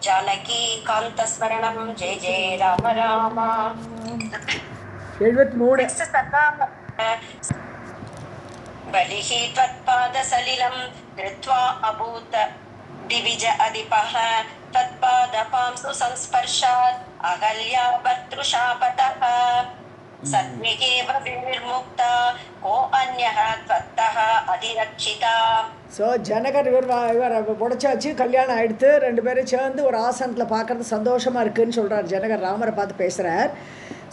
जानकी कांतस्मरणं जय जय राम राम 73 बलिः त्वत्पादसलिलं धृत्वा अभूत दिविज अधिपः त्वत्पादपांसु संस्पर्शात् अहल्या भर्तृशापतः सद्मिगेव विनिर्मुक्ता को अन्यः त्वत्तः अधिरक्षिता. ஸோ ஜனகர் இவர் புடைச்சாச்சு, கல்யாணம் ஆகிடுத்து, 2 பேரும் சேர்ந்து ஒரு ஆசனத்தில் பார்க்குறது சந்தோஷமாக இருக்குதுன்னு சொல்கிறார். ஜனகர் ராமரை பார்த்து பேசுகிறார்.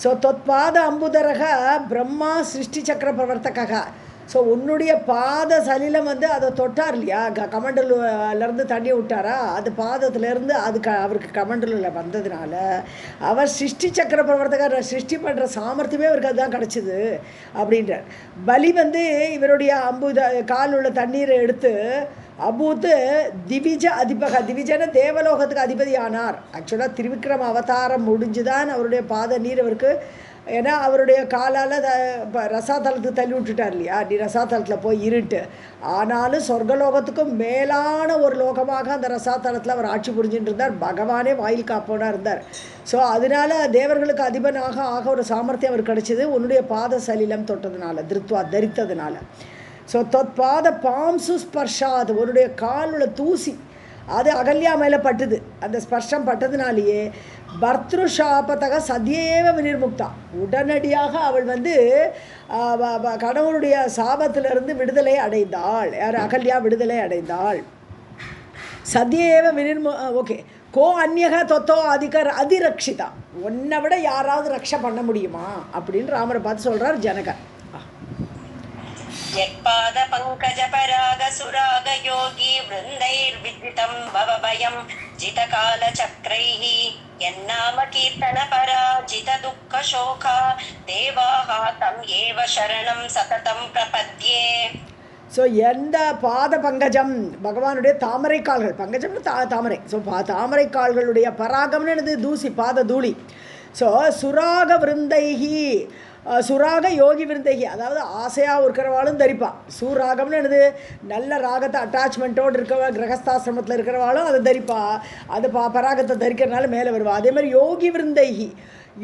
ஸோ தொத்பாத அம்புதரக பிரம்மா சிருஷ்டி சக்கர பிரவர்த்தக. ஸோ உன்னுடைய பாத சலிலம் வந்து அதை தொட்டார் இல்லையா, கமண்டலேருந்து தண்ணி விட்டாரா, அது பாதத்துலேருந்து அவருக்கு கமண்டலில் வந்ததுனால அவர் சிருஷ்டி சக்கர பிரவர்த்தகர், சிருஷ்டி பண்ணுற சாமர்த்தியமே அவருக்கு அதுதான் கிடச்சிது அப்படின்றார். பலி வந்து இவருடைய கால் உள்ள தண்ணீரை எடுத்து அபூத்து திவிஜ அதிபக, திவிஜன தேவலோகத்துக்கு அதிபதி ஆனார். ஆக்சுவலாக திருவிக்ரம அவதாரம் முடிஞ்சுதான் அவருடைய பாத நீர் அவருக்கு, ஏன்னா அவருடைய காலால் ரசாதலத்துக்கு தள்ளி விட்டுட்டார் இல்லையா, நீ ரசாதலத்தில் போய் இருட்டு. ஆனாலும் சொர்க்கலோகத்துக்கும் மேலான ஒரு லோகமாக அந்த ரசாதலத்தில் அவர் ஆட்சி புரிஞ்சுட்டு இருந்தார். பகவானே வாயில் காப்போனாக இருந்தார். ஸோ அதனால தேவர்களுக்கு அதிபனாக ஒரு சாமர்த்தியம் அவர் கிடச்சிது உன்னுடைய பாத சலிலம் தொட்டதுனால, திருத்வா தரித்ததுனால. ஸோ தொத்பாத பாம்சு ஸ்பர்ஷாது, உன்னுடைய காலுள்ள தூசி அது அகல்யா மேலே பட்டுது, அந்த ஸ்பர்ஷம் பட்டதுனாலேயே பர்த்ருஷாபத்தக சத்யேவ வினிர்முக்தா, உடனடியாக அவள் வந்து கடவுளுடைய சாபத்திலிருந்து விடுதலை அடைந்தாள். யார்? அகல்யா விடுதலை அடைந்தாள். சத்யேவ ஓகே. கோ அந்யக தொத்தோ அதிரக்ஷிதா, உன்னை விட யாராவது ரக்ஷை பண்ண முடியுமா அப்படின்னு ராமரை பார்த்து சொல்கிறார் ஜனகர். यत्पाद पंकज पराग सुराग योगी वृन्दैर्विदितं भवभयं जितकाल चक्रैः यन्नाम कीर्तन पराजित दुःख शोका देवाः तं एव शरणं सततं प्रपद्ये. ஸோ எந்த பாத பங்கஜம், பகவானுடைய தாமரை கால்கள், பங்கஜம்னு தாமரை. ஸோ தாமரை கால்களுடைய பராகம்னு என்னது? தூசி, பாத தூளி. ஸோ சுராக விருந்தைகி, சுராக யோகி விருந்தகி, அதாவது ஆசையாக இருக்கிறவாளும் தரிப்பா. சுராகம்னு என்னது? நல்ல ராகத்தை அட்டாச்மெண்ட்டோடு இருக்கிறவா, கிரகஸ்தாசிரமத்தில் இருக்கிறவாளும் அதை தரிப்பா. அது பராகத்தை தரிக்கிறதுனால மேலே வருவா. அதே மாதிரி யோகி விருந்தகி,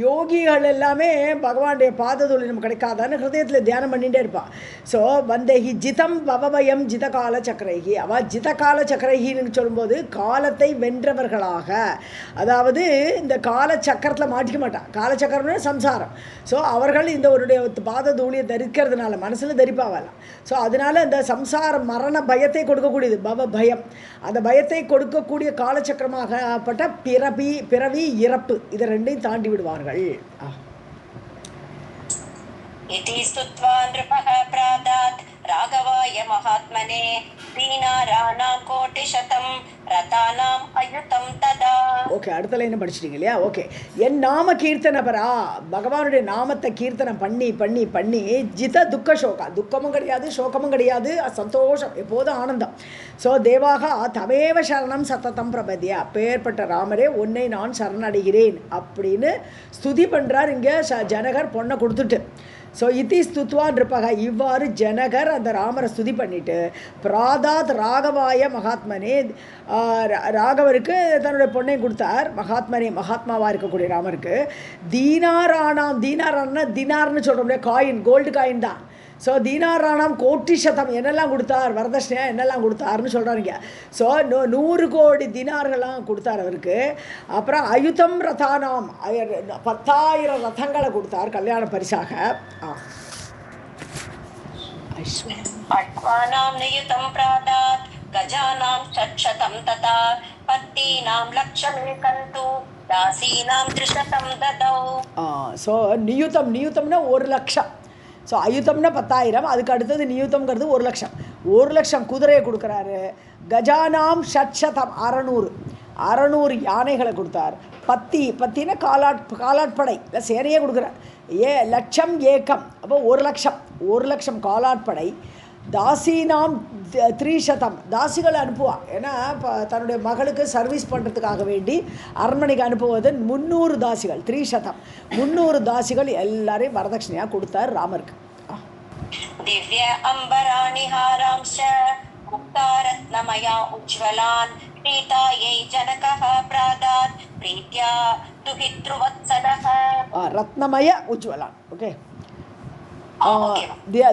யோகிகள் எல்லாமே பகவானுடைய பாததொழில் நமக்கு கிடைக்காதான்னு ஹிருதயத்தில் தியானம் பண்ணிகிட்டே இருப்பாள். ஸோ வந்தகி ஜிதம் பவபயம் ஜிதகால சக்கரைகி, அவள் ஜிதகால சக்கரைகின்னு சொல்லும்போது காலத்தை வென்றவர்களாக, அதாவது இந்த கால சக்கரத்தில் மாட்டிக்க மாட்டான். காலச்சக்கரம்னா சம்சாரம். ஸோ அவர்கள் இந்த ஒரு பாத தூளியை தரிக்கிறதுனால மனசில் தரிப்பாவலாம். ஸோ அதனால் இந்த சம்சார மரண பயத்தை கொடுக்கக்கூடியது பவ பயம், அந்த பயத்தை கொடுக்கக்கூடிய காலச்சக்கரமாகப்பட்ட பிறவி இறப்பு, இதை ரெண்டையும் தாண்டி விடுவார்கள். इति स्तुत्वा नृपः प्रादात् राघवाय महात्मने दीनाराणां कोटिशतं रतानाम् अयुतं तदा. ஓகே, அடுத்த லைனை படிச்சிட்டீங்க இல்லையா? ஓகே. என் நாம கீர்த்தனபரா, பகவானுடைய நாமத்தை கீர்த்தனம் பண்ணி பண்ணி பண்ணி ஜித துக்க சோகா, துக்கமும் கிடையாது சோகமும் கிடையாது, சந்தோஷம், எப்போதும் ஆனந்தம். ஸோ தேவாக தமேவ சரணம் சத்ததம் பிரபதியா, அப்பேற்பட்ட ராமரே உன்னை நான் சரணடைகிறேன் அப்படின்னு ஸ்துதி பண்ணுறார் இங்கே ஜனகர் பொண்ணை கொடுத்துட்டு. ஸோ இத்தி ஸ்துத்வா நிருப்பக, இவ்வாறு ஜனகர் அந்த ராமரை ஸ்துதி பண்ணிட்டு பிராதாத் ராகவாய மகாத்மனே, ராகவருக்கு தன்னுடைய பொண்ணை கொடுத்தார். மகாத்மனே, மகாத்மாவாக இருக்கக்கூடிய ராமருக்கு தீனாராணாம், தீனாரானா தினார்னு சொல்கிறோம், காயின், கோல்டு காயின் தான். ஸோ தீனாராணாம் கோட்டி சதம், என்னெல்லாம் கொடுத்தார், வரதட்சணையாக என்னெல்லாம் கொடுத்தாருன்னு சொல்கிறாருங்க. ஸோ 100 கோடி தினார்கள்லாம் கொடுத்தார் அவருக்கு. அப்புறம் அயுதம் ரதானாம், 10,000 ரதங்களை கொடுத்தார் கல்யாண பரிசாக. अट्वानां नियुतं प्रादात् गजानां षट्शतं तथा पत्नीनां लक्षमेकं तु दासीनां 300 ददौ. ஸோ நியுத்தம்னா 1,00,000. ஸோ அயுத்தம்னா 10,000, அதுக்கு அடுத்தது நியுத்தம்ங்கிறது 1,00,000. 1,00,000 குதிரையை கொடுக்குறாரு. கஜானாம் ஷட்சதம் 600 யானைகளை கொடுத்தார். பத்தினா காலாட்படை, இல்லை சேனையே கொடுக்குறார். லட்சம் ஏக்கம், அப்போ 1,00,000 காலாட்படை. தாசீனாம் 300, தாசிகளை அனுப்புவாள். ஏன்னா இப்போ தன்னுடைய மகளுக்கு சர்வீஸ் பண்ணுறதுக்காக வேண்டி அரண்மனைக்கு அனுப்புவது 300 தாசிகள், 300 தாசிகள் எல்லாரையும் வரதட்சணையாக கொடுத்தார் ராமருக்கு. दिव्य अम्बराणिहारांश्च मुक्तारत्नमया उज्ज्वलान् प्रीतायै जनकः प्रादात् मया दुहितृवत्सलः ரத்னமய உஜ்வலான். ஓகே.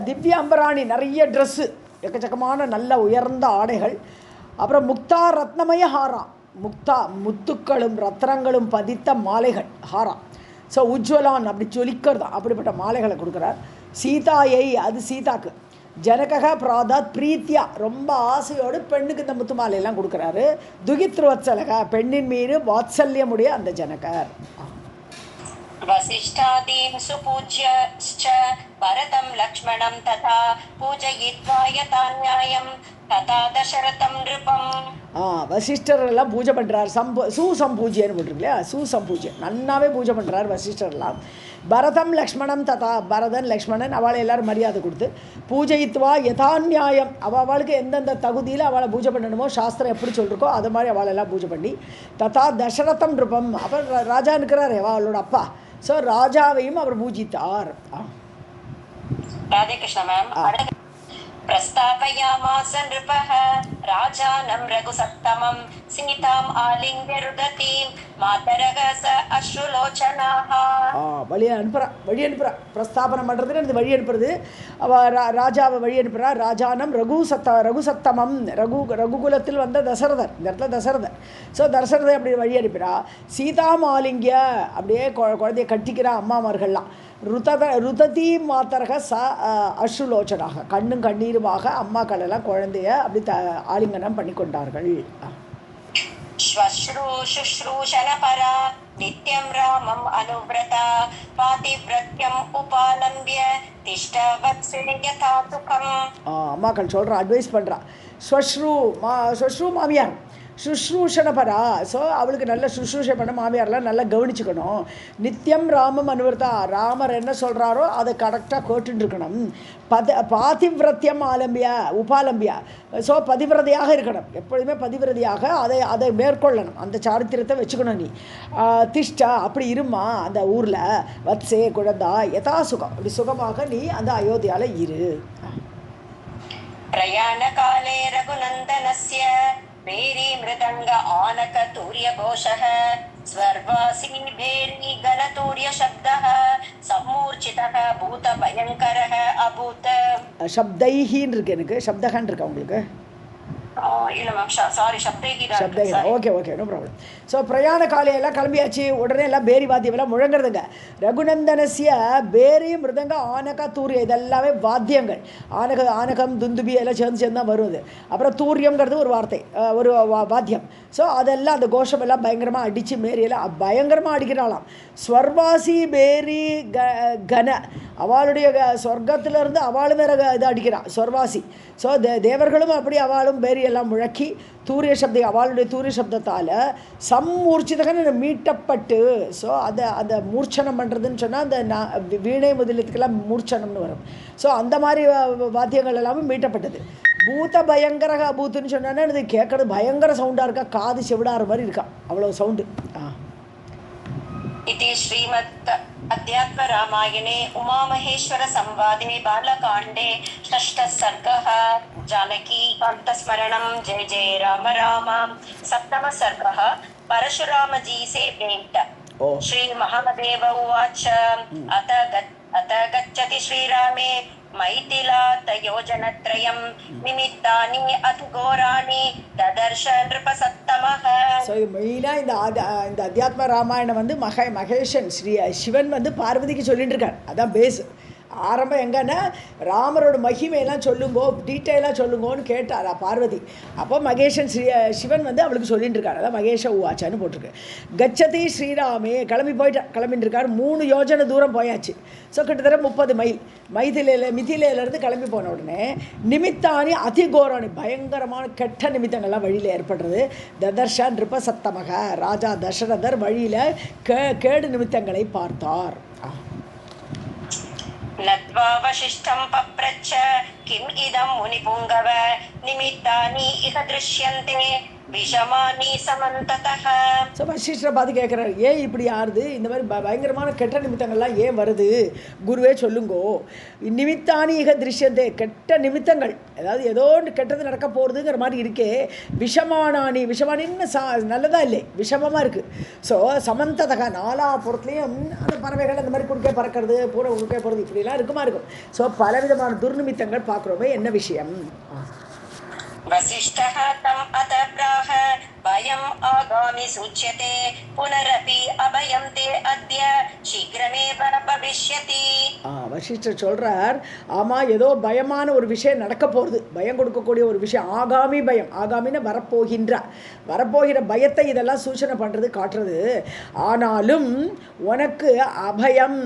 திவ்ய அம்பராணி, நிறைய ட்ரெஸ்ஸு, எக்கச்சக்கமான நல்ல உயர்ந்த ஆடைகள். அப்புறம் முக்தா ரத்னமய ஹாரா, முக்தா முத்துக்களும் ரத்னங்களும் பதித்த மாலைகள், ஹாரா. ஸோ உஜ்வலான் அப்படி ஜொலிக்கிறது, அப்படிப்பட்ட மாலைகளை கொடுக்குறார். சீதாயை, அது சீதாக்கு. ஜனகக பிராதாத் பிரீத்தியா, ரொம்ப ஆசையோடு பெண்ணுக்கு இந்த முத்து மாலையெல்லாம் கொடுக்குறாரு. துகித்ருவத்சலக, பெண்ணின் மீது வாத்சல்யமுடைய அந்த ஜனகர். वसिष्ठादीन् सुपूज्यश्च भरतं लक्ष्मणं तथा पूजयित्वा यथान्यायं तथा दशरथं नृपम्. வசிஷ்டர் எல்லாம் பூஜை பண்ணுறார். சூசம்பூஜ்யன்னு போட்டிருக்கு இல்லையா, சூசம்பூஜ்யம் நன்னாவே பூஜை பண்ணுறார் வசிஷ்டர்லாம். பரதம் லக்ஷ்மணம் ததா, பரதன் லக்ஷ்மணன் அவளை எல்லோரும் மரியாதை கொடுத்து பூஜயித்வா யதாநியாயம், அவளுக்கு எந்தெந்த தகுதியில் அவளை பூஜை பண்ணணுமோ, சாஸ்திரம் எப்படி சொல்லிருக்கோ அது மாதிரி அவளெல்லாம் பூஜை பண்ணி ததா தசரதம் நிருபம், அப்புறம் ராஜா இருக்கிறார் அவளோட அப்பா. ஸோ ராஜாவையும் அவர் பூஜித்தார். ராதே கிருஷ்ண மேம். प्रस्तापयामास नृपः राजानं रघुसत्तमं सीताम् आलिङ्ग्य रुदतीं मातरः स अश्रुलोचनाः. வழி அனுப்புறா பிரஸ்தாபனம் பண்ணுறதுன்னு அந்த வழி அனுப்புறது. அவள் ராஜாவை வழி அனுப்புகிறா. ராஜானம் ரகுசத்தமம், ரகுகுலத்தில் வந்த தசரதர், இந்த இடத்துல தசரதர். ஸோ தசரதை அப்படி வழி அனுப்புகிறா. சீதா மாலிங்கிய, அப்படியே குழந்தைய கட்டிக்கிறா அம்மாமார்கள்லாம். ருததி மாத்தரக ச அஸ்ருலோச்சனாக, கண்ணும் கண்ணீருமாக அம்மாக்கள் எல்லாம் குழந்தைய அப்படி ஆலிங்கனம் பண்ணி கொண்டார்கள். शुश्रूषणपरा नित्यं रामम् अनुव्रता पातिव्रत्यम् उपालम्ब्य तिष्ठ वत्से यथा सुखम्. அம்மாக்கள் சொல்கிறா, அட்வைஸ் பண்ணுறா. ஸ்வஸ்ரு மாமியார், சுஷ்ரூஷணபரா. ஸோ அவளுக்கு நல்ல சுஷ்ரூஷை பண்ண, மாமியாரெலாம் நல்லா கவனிச்சுக்கணும். நித்தியம் ராமம் அனுவர்த்தா, ராமர் என்ன சொல்கிறாரோ அதை கரெக்டாக கேட்டுருக்கணும். பாதிவிரத்தியம் உபாலம்பியா. ஸோ பதிவிரதையாக இருக்கணும், எப்பொழுதுமே பதிவிரதையாக அதை மேற்கொள்ளணும், அந்த சாரித்திரத்தை வச்சுக்கணும். நீ திஷ்டா, அப்படி இருமா அந்த ஊரில், வத்சே குழந்தா யதா சுகம், அப்படி சுகமாக நீ அந்த அயோத்தியாவில் இரு. பிரயாண காலே ரகுநந்தனஸ்ய பேரி மிருதங்க ஆனக தூரிய கோஷः ஸ்வர்வாசி பேரி கனதூரிய சப்தः சம்மூர்ச்சிதः பூத பயங்கரः அபூத். சப்தைஹின்னு இருக்கு, எனக்கு சப்தகன் இருக்கா உங்களுக்கு? இல்லை மேம், சாரி, சப்தைகி. Okay, no problem. ஸோ பிரயாண காலையெல்லாம் கிளம்பியாச்சு. உடனே எல்லாம் பேரி வாத்தியமெல்லாம் முழங்குறதுங்க. ரகுநந்தனசிய பேரி மிருதங்க ஆனக தூரிய, இதெல்லாமே வாத்தியங்கள். ஆனகம் துந்துபி எல்லாம் சேர்ந்து தான் வருவது. அப்புறம் தூரியங்கிறது ஒரு வார்த்தை, ஒரு வாத்தியம். ஸோ அதெல்லாம் அந்த கோஷம் எல்லாம் பயங்கரமாக அடித்து மேரியெல்லாம் பயங்கரமாக அடிக்கிறாளாம். ஸ்வர்வாசி பேரி கன, அவளுடைய சொர்க்கத்திலிருந்து அவளும் வேற இது அடிக்கிறான், ஸ்வர்வாசி. ஸோ தேவர்களும் அப்படி அவளும் பேரி எல்லாம் முழக்கி தூரிய சப்தி, அவளுடைய தூரிய சப்தத்தால் சம்மூர்ச்சிதகன்னு மீட்டப்பட்டு. ஸோ அதை மூர்ச்சனம் பண்ணுறதுன்னு சொன்னால் அந்த வீணை முதலத்துக்கெல்லாம் மூர்ச்சனம்னு வரும். ஸோ அந்த மாதிரி வாத்தியங்கள் எல்லாமே மீட்டப்பட்டது. பூத பயங்கர பூத்துன்னு சொன்னோன்னா இது கேட்கறது பயங்கர சவுண்டாக இருக்கா, காது செவிடாற மாதிரி இருக்கா, அவ்வளோ சவுண்டு. इति श्रीमद् अध्यात्म रामायणे उमामहेश्वर संवादे बालकांडे षष्ठः सर्गः जानकी कांतस्मरणं जय जय राम राम. सप्तमः सर्गः परशुराम जी से भेंट. श्री महादेव उवाच अत गच्छति श्रीरामे मैथिलात् योजनत्रयं निमित्तानि अतिघोराणि ददर्श नृपसत्तमः. ஸோ மெயினாக இந்த அத்தியாத்ம ராமாயணம் வந்து மகேஷன் சிவன் வந்து பார்வதிக்கு சொல்லிட்டு இருக்கார். அதான் பேஸ். ஆரம்பம் எங்கன்னா ராமரோட மகிமையெல்லாம் சொல்லுங்கோ, டீட்டெயிலாக சொல்லுங்கோன்னு கேட்டாரா பார்வதி. அப்போ மகேஷன் சிவன் வந்து அவளுக்கு சொல்லிட்டு இருக்காரு. அதான் மகேஷ உவாச்சான்னு போட்டிருக்கு. கச்சதி ஸ்ரீராமே, கிளம்பிட்டு இருக்கார். 3 யோஜனை தூரம் போயாச்சு. ஸோ கிட்டத்தட்ட 30 மைல். மிதிலேருந்து கிளம்பி போன உடனே நிமித்தானி அதிகோரானி, பயங்கரமான கெட்ட நிமித்தங்கள்லாம் வழியில் ஏற்படுறது. ததர்ஷ நிருபசத்தமக, ராஜா தசரதர் வழியில் கேடு நிமித்தங்களை பார்த்தார். नत्वा वसिष्ठं पप्रच्छ किम् इदं मुनिपुङ्गव निमित्तानि इह दृश्यन्ते விஷமானி சமந்ததः. ஸோ வசிஷ்டரை பார்த்து கேட்குறாரு, ஏன் இப்படி ஆறுது, இந்த மாதிரி பயங்கரமான கெட்ட நிமித்தங்கள்லாம் ஏன் வருது, குருவே சொல்லுங்கோ. நிமித்தானி இக திருஷ்யந்தே, கெட்ட நிமித்தங்கள், அதாவது ஏதோ ஒன்று கெட்டது நடக்க போகிறதுங்கிற மாதிரி இருக்கே. விஷமானானி, விஷமானின்னு நல்லதா இல்லை, விஷமமாக இருக்குது. ஸோ சமந்ததக, நாலாபுறத்துலேயும் அந்த பறவைகள் அந்த மாதிரி குறுக்கே பறக்கிறது, பூரா குறுக்கே போகிறது, இப்படிலாம் இருக்குமா இருக்கும். ஸோ பலவிதமான துர்நிமித்தங்கள் பார்க்குறோமே, என்ன விஷயம். वसिष्ठः तम् अत प्राह भयम् आगामि सूच्यते पुनरपि अभयं ते अद्य शीघ्रमेव भविष्यति. வசிஷ்டர் சொல்கிறார், ஆமாம் ஏதோ பயமான ஒரு விஷயம் நடக்க போகிறது, பயம் கொடுக்கக்கூடிய ஒரு விஷயம், ஆகாமி பயம், ஆகாமின்னு வரப்போகிற பயத்தை இதெல்லாம் சூச்சனை பண்ணுறது காட்டுறது. ஆனாலும் உனக்கு அபயம்,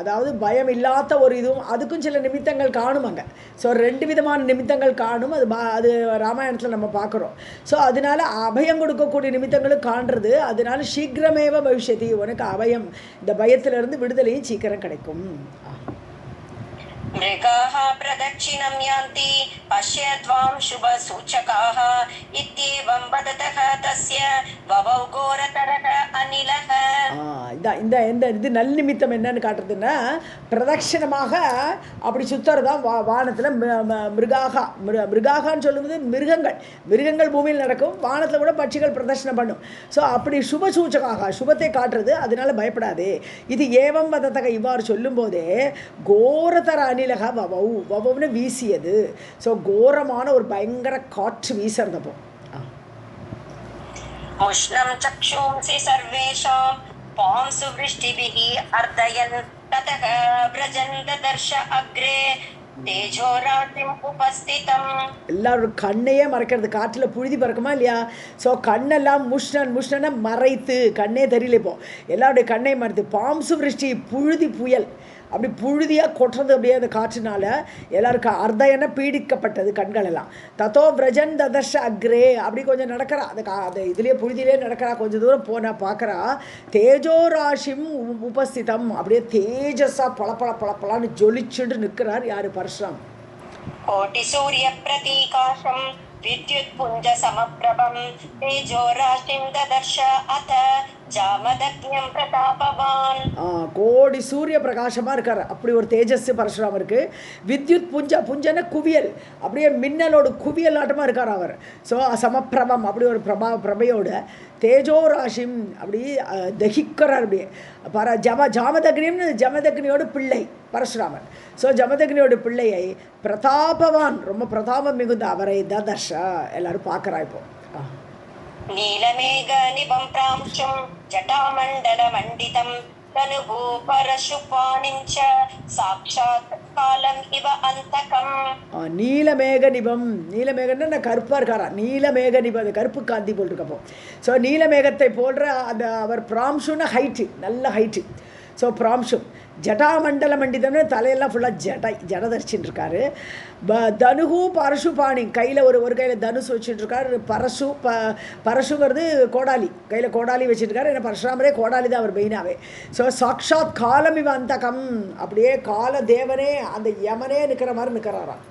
அதாவது பயம் இல்லாத ஒரு இதுவும், அதுக்கும் சில நிமித்தங்கள் காணுமாங்க. ஸோ 2 விதமான நிமித்தங்கள் காணும், அது ராமாயணத்தில் நம்ம பார்க்குறோம். ஸோ அதனால அபயம் கொடுக்கக்கூடிய நிமித்தங்களும் காண்றது, அதனால சீக்கிரமேவ பவிஷ்யதி, உனக்கு அபயம், இந்த பயத்திலிருந்து விடுதலையும் சீக்கிரம் கிடைக்கும். मृगाः प्रदक्षिणं यान्ति पश्य त्वां शुभसूचकाः इत्येवं वदतः तस्य ववौ घोरतरः अनिलः. இது நல் நிமித்தம் என்னன்னு காட்டுறதுன்னா, பிரதட்சிணமாக அப்படி சுற்றுறதான் வானத்தில் மிருகாகான்னு சொல்லும்போது மிருகங்கள் பூமியில் நடக்கும், வானத்தில் கூட பட்சிகள் பிரதட்சணம் பண்ணும். ஸோ அப்படி சுபசூச்சகாக, சுபத்தை காட்டுறது, அதனால பயப்படாது. இது ஏவம் வதத்தக, இவ்வாறு சொல்லும்போதே கோரதர அனிலக வவவுன்னு வீசியது. ஸோ கோரமான ஒரு பயங்கர காற்று வீசுறதப்போ. உஷ்ணம் சக்ஷும்சி சர்வேஷாம் பாம்சு விருஷ்டிபிஹ அர்தயன் ததஹ வ்ரஜந்த தர்ஷ அக்ரே தேஜோராசிம் உபஸ்திதம். எல்லாரும் கண்ணையே மறைக்கிறது, காற்றில் புழுதி பறக்குமா இல்லையா. ஸோ கண்ணெல்லாம் முஷ்ணனை மறைத்து, கண்ணே தெரியல, இப்போ எல்லாருடைய கண்ணை மறைத்து, பாம்சு விருஷ்டி, புழுதி புயல், அப்படி புழுதியாக கொட்டுறது அப்படியே அந்த காற்றுனால எல்லாருக்கும் அர்த்தயன பீடிக்கப்பட்டது கண்கள் எல்லாம். தத்தோ விரஜன் ததர்ஷ அக்ரே, அப்படி கொஞ்சம் நடக்கிறா, அந்த இதுலேயே புழுதியிலே நடக்கிறா, கொஞ்சம் தூரம் போனால் பார்க்குறா, தேஜோராசிம் உபஸ்திதம், அப்படியே தேஜஸாக பளபளான்னு ஜொலிச்சுட்டு நிற்கிறார் யார், பரசுராம். கோட்டி சூரிய பிரதீகாசம் வித்யுத் புஞ்ச சமப்ரபம் தேஜோராசிம் ததர்ஷ அத ஜாமதக்ஞம் பிரதாபவான். கோடி சூரிய பிரகாசமாக இருக்கார், அப்படி ஒரு தேஜஸ் பரசுராமருக்கு. வித்யுத் புஞ்சன குவியல், அப்படியே மின்னலோடு குவியல் ஆட்டமாக இருக்கார் அவர். ஸோ சமப்பிரபம், அப்படி ஒரு பிரபையோட தேஜோராசிம் அப்படி தகிக்கிறார் அப்படியே. ஜமதக்னியோட பிள்ளை பரசுராமன். ஸோ ஜமதக்னியோட பிள்ளையை பிரதாபவான், ரொம்ப பிரதாபம் மிகுந்த அவரை ததர்ஷ எல்லாரும் பார்க்குறா இப்போ. நீலமேக நிபம் பிராம்சும் ஜட்டாமண்டல மண்டிதம் தனுஹு பரசுபாணிஞ்ச சாக்ஷாத் காலம் இவ அந்தகம். நீலமேக நிபம், நீலமேகன்னா கருப்பாக இருக்காரா, நீலமேக நிபம், அந்த கருப்பு காந்தி போட்டிருக்கப்போ. ஸோ நீலமேகத்தை போன்ற அந்த அவர் பிராம்சுன்னா ஹைட்டு, நல்ல ஹைட்டு. ஸோ பிராம்சு ஜட்டாமண்டல மண்டிதம்னு தலையெல்லாம் ஃபுல்லாக ஜட தரிச்சின்னு இருக்காரு. தனுகு பரசுபாணி, கையில் ஒரு கையில் தனுசு வச்சுட்டுருக்காரு. பரசுங்கிறது கோடாலி, கையில் கோடாலி வச்சுட்டுருக்காரு. ஏன்னா பரசுராமரே கோடாலி தான் அவர் மெயினாகவே. ஸோ சாக்ஷாத் காலம் இவ அந்தகம், அப்படியே கால தேவனே, அந்த யமனே நிற்கிற மாதிரி நிற்கிறாராம்.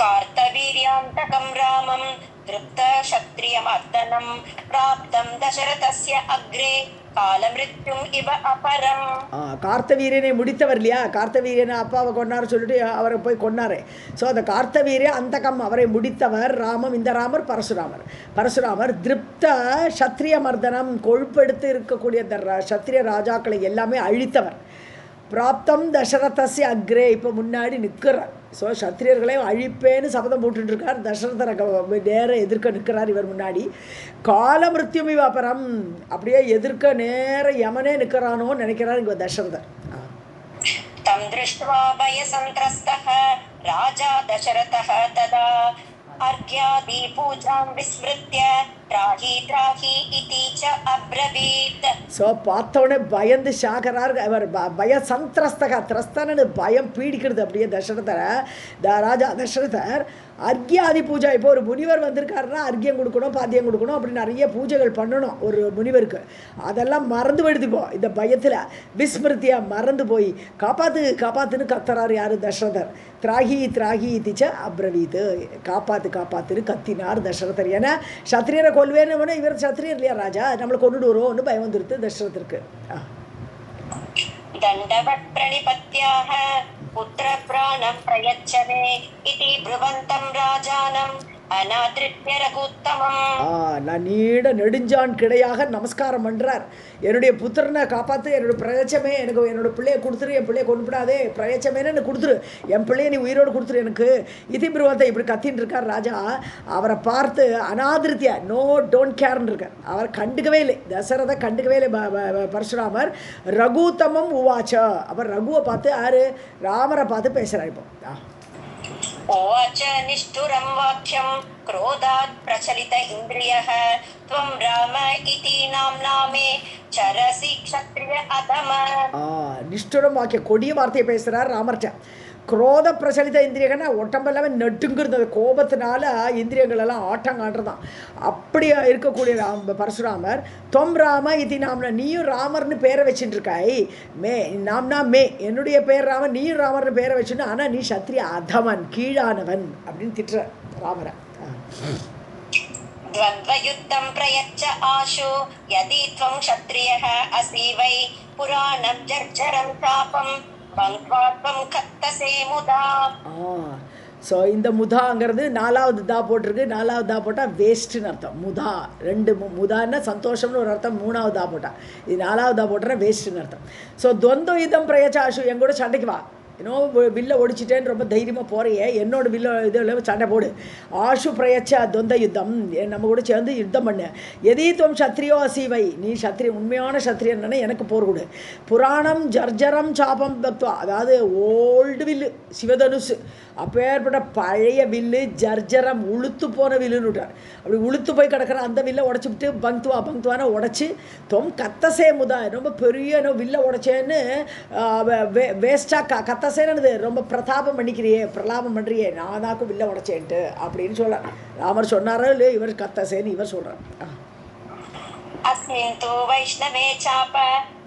கார்த்தவீர்யாந்தகம் ராமம் திருப்த க்ஷத்ரியமர்தனம் பிராப்தம் தசரதஸ்ய அக்ரே காலமிருத்யும் இவ அபரம். கார்த்தவீரியனை முடித்தவர் இல்லையா, கார்த்தவீரியனை அப்பாவை கொன்னார் சொல்லிட்டு அவரை போய் கொன்னாரே. ஸோ அந்த கார்த்தவீரிய அந்தகம், அவரை முடித்தவர் ராமம், இந்த ராமர் பரசுராமர். திருப்த க்ஷத்ரிய மர்தனம், கொழுப்பெடுத்து இருக்கக்கூடிய இந்த க்ஷத்ரிய ராஜாக்களை எல்லாமே அழித்தவர். பிராப்தம் தசரதஸ்ய அக்ரே, இப்போ முன்னாடி நிற்கிறார். ஸோ சத்திரியர்களையும் அழிப்பேன்னு சபதம் போட்டுருக்கார். தசரதரை நேர எதிர்க்க நிற்கிறார் இவர் முன்னாடி. கால மிருத்யுமி அபரம், அப்படியே எதிர்க்க நேர யமனே நிற்கிறானோன்னு நினைக்கிறார் இங்கே தசரதர். தம் திருஷ்ட்வா பயசந்திரஸ்தः ராஜா தசரதः ததா அர்க்யாதி பூஜாம் விஸ்மிருத்ய த்ராஹி த்ராஹி இதி ச அப்ரவீத். ஸோ பார்த்தோடனே பயந்து ஷாகரார் அவர். திரஸ்தனு பயம் பீடிக்கிறது அப்படியே தசரதரை. ராஜா தசரதர் அர்க்கியாதி பூஜை. இப்போ ஒரு முனிவர் வந்திருக்காருன்னா அர்க்கியம் கொடுக்கணும், பாத்தியம் கொடுக்கணும், அப்படி நிறைய பூஜைகள் பண்ணணும் ஒரு முனிவருக்கு. அதெல்லாம் மறந்து போயிடுதுப்போ இந்த பயத்தில், விஸ்மிருத்தியாக மறந்து போய் காப்பாற்று காப்பாற்றுன்னு கத்துறாரு யார்? தசரதர். திராகி திராகி திச்ச அப்ரவீத், காப்பாற்று காப்பாற்றுன்னு கத்தினார் தசரதர். ஏன்னா சத்திரியரை கொல்வேன்னு, இவர் சத்திரியர் இல்லையா ராஜா, நம்மளை கொண்டுட்டு வருவோம்னு பயம் வந்துடுது தசரதருக்கு. दण्डवत् प्रणिपत्याः पुत्र प्राणं प्रयच्छमे इति ब्रुवन्तं राजानम् अनादृत्य रघुत्तमम्. நான் நீட நெடுஞ்சான் கிடையாக நமஸ்காரம் பண்ணுறார். என்னுடைய புத்திரனை காப்பாற்று, என்னோட பிரயச்சமே, எனக்கு என்னோட பிள்ளையை கொடுத்துரு, என் பிள்ளையை கொண்டு விடாதே, பிரயச்சமேன்னு எனக்கு கொடுத்துரு, என் பிள்ளையை நீ உயிரோடு கொடுத்துரு எனக்கு. இதி பிருவத்தை இப்படி கத்தின்னு இருக்கார் ராஜா. அவரை பார்த்து அனாதிருத்தியா, நோ டோன்ட் கேர்ன்னு இருக்கார். அவர் கண்டுக்கவே இல்லை, தசரதை கண்டுக்கவே இல்லை பரசுராமர். ரகுத்தமம் உவாச்சா, அவர் ரகுவை பார்த்து யாரு? ராமரை பார்த்து பேசுகிறார். இப்போ उवाच निष्ठुरं वाक्यं क्रोधात् प्रचलित इन्द्रियः त्वं राम इति नाम्ना मे चरसि क्षत्रिय अधम. நிஷ்டுரம் வாக்கிய கொடிய வார்த்தையை பேசுகிறார் ராமர்கிட்ட. குரோத பிரச்சலித்த இந்திரியங்கன்னா உடம்பெல்லாமே நட்டுங்கிறது, கோபத்தினால இந்திரியங்கள் எல்லாம் ஆட்டம் காட்டுறதான். அப்படியே இருக்கக்கூடிய பரசுராமர், தொம் ராம இது நாம்னா, நீயும் ராமர்னு பேரை வச்சுட்டு இருக்காய், மே நாம்னா மே, என்னுடைய பேர் ராமன், நீயும் ராமர்னு பேரை வச்சுன்னு, ஆனால் நீ சத்திரிய அதமன், கீழானவன் அப்படின்னு திட்டுற ராமரை. द्वन्द्वयुद्धं प्रयच्छ आशु यदि त्वं क्षत्रियः असि वै पुराणं जर्जरं शापं பங்க்வாத்வம் கத்தசே முதா. ஸோ இந்த முதாங்கிறது 4வது தா போட்டிருக்கு. 4வது தா போட்டால் வேஸ்ட்டுன்னு அர்த்தம். முதா 2 முதான்னா சந்தோஷம்னு ஒரு அர்த்தம், 3வது தா போட்டால். இது 4வது தா போட்டோன்னா வேஸ்ட்டுன்னு அர்த்தம். ஸோ துவந்த யுத்தம் பிரயச்சாஷு, எங்கூட சண்டைக்கு வா, இன்னும் வில்லை ஒடிச்சிட்டேன்னு ரொம்ப தைரியமாக போகிறையே, என்னோட வில்ல இதில் சண்டை போடு. ஆஷு பிரயச்ச தொந்த யுத்தம், நம்ம கூட சேர்ந்து யுத்தம் பண்ணு. எதீத்துவம் சத்திரியோ அசீவை, நீ சத்திரிய உண்மையான சத்திரியன்னு எனக்கு போர் கொடு. புராணம் ஜர்ஜரம் சாபம் தத்துவா, அதாவது ஓல்டு வில்லு சிவதனுசு, அப்பேற்பட்ட பழைய வில்லு, ஜர்ஜரம் உளுத்து போன வில்லுன்னு விட்டார். அப்படி உளுத்து போய் கிடக்கிற அந்த வில்லை உடச்சி விட்டு பங்க்துவா பங்க்துவான உடச்சி, தொம் கத்தசே முதா, ரொம்ப பெரிய வில்லை உடச்சேன்னு வேஸ்டாக கத்தசேனது ரொம்ப பிரதாபம் பண்ணிக்கிறியே, பிரலாபம் பண்ணுறியே, நான் தாக்கும் வில்லை உடச்சேன்ட்டு அப்படின்னு சொல்கிறார். ராமர் சொன்னாரோ இல்லையோ, இவர் கத்தசேன்னு இவர் சொல்கிறார். अस्मिन् तु वैष्णवे चाप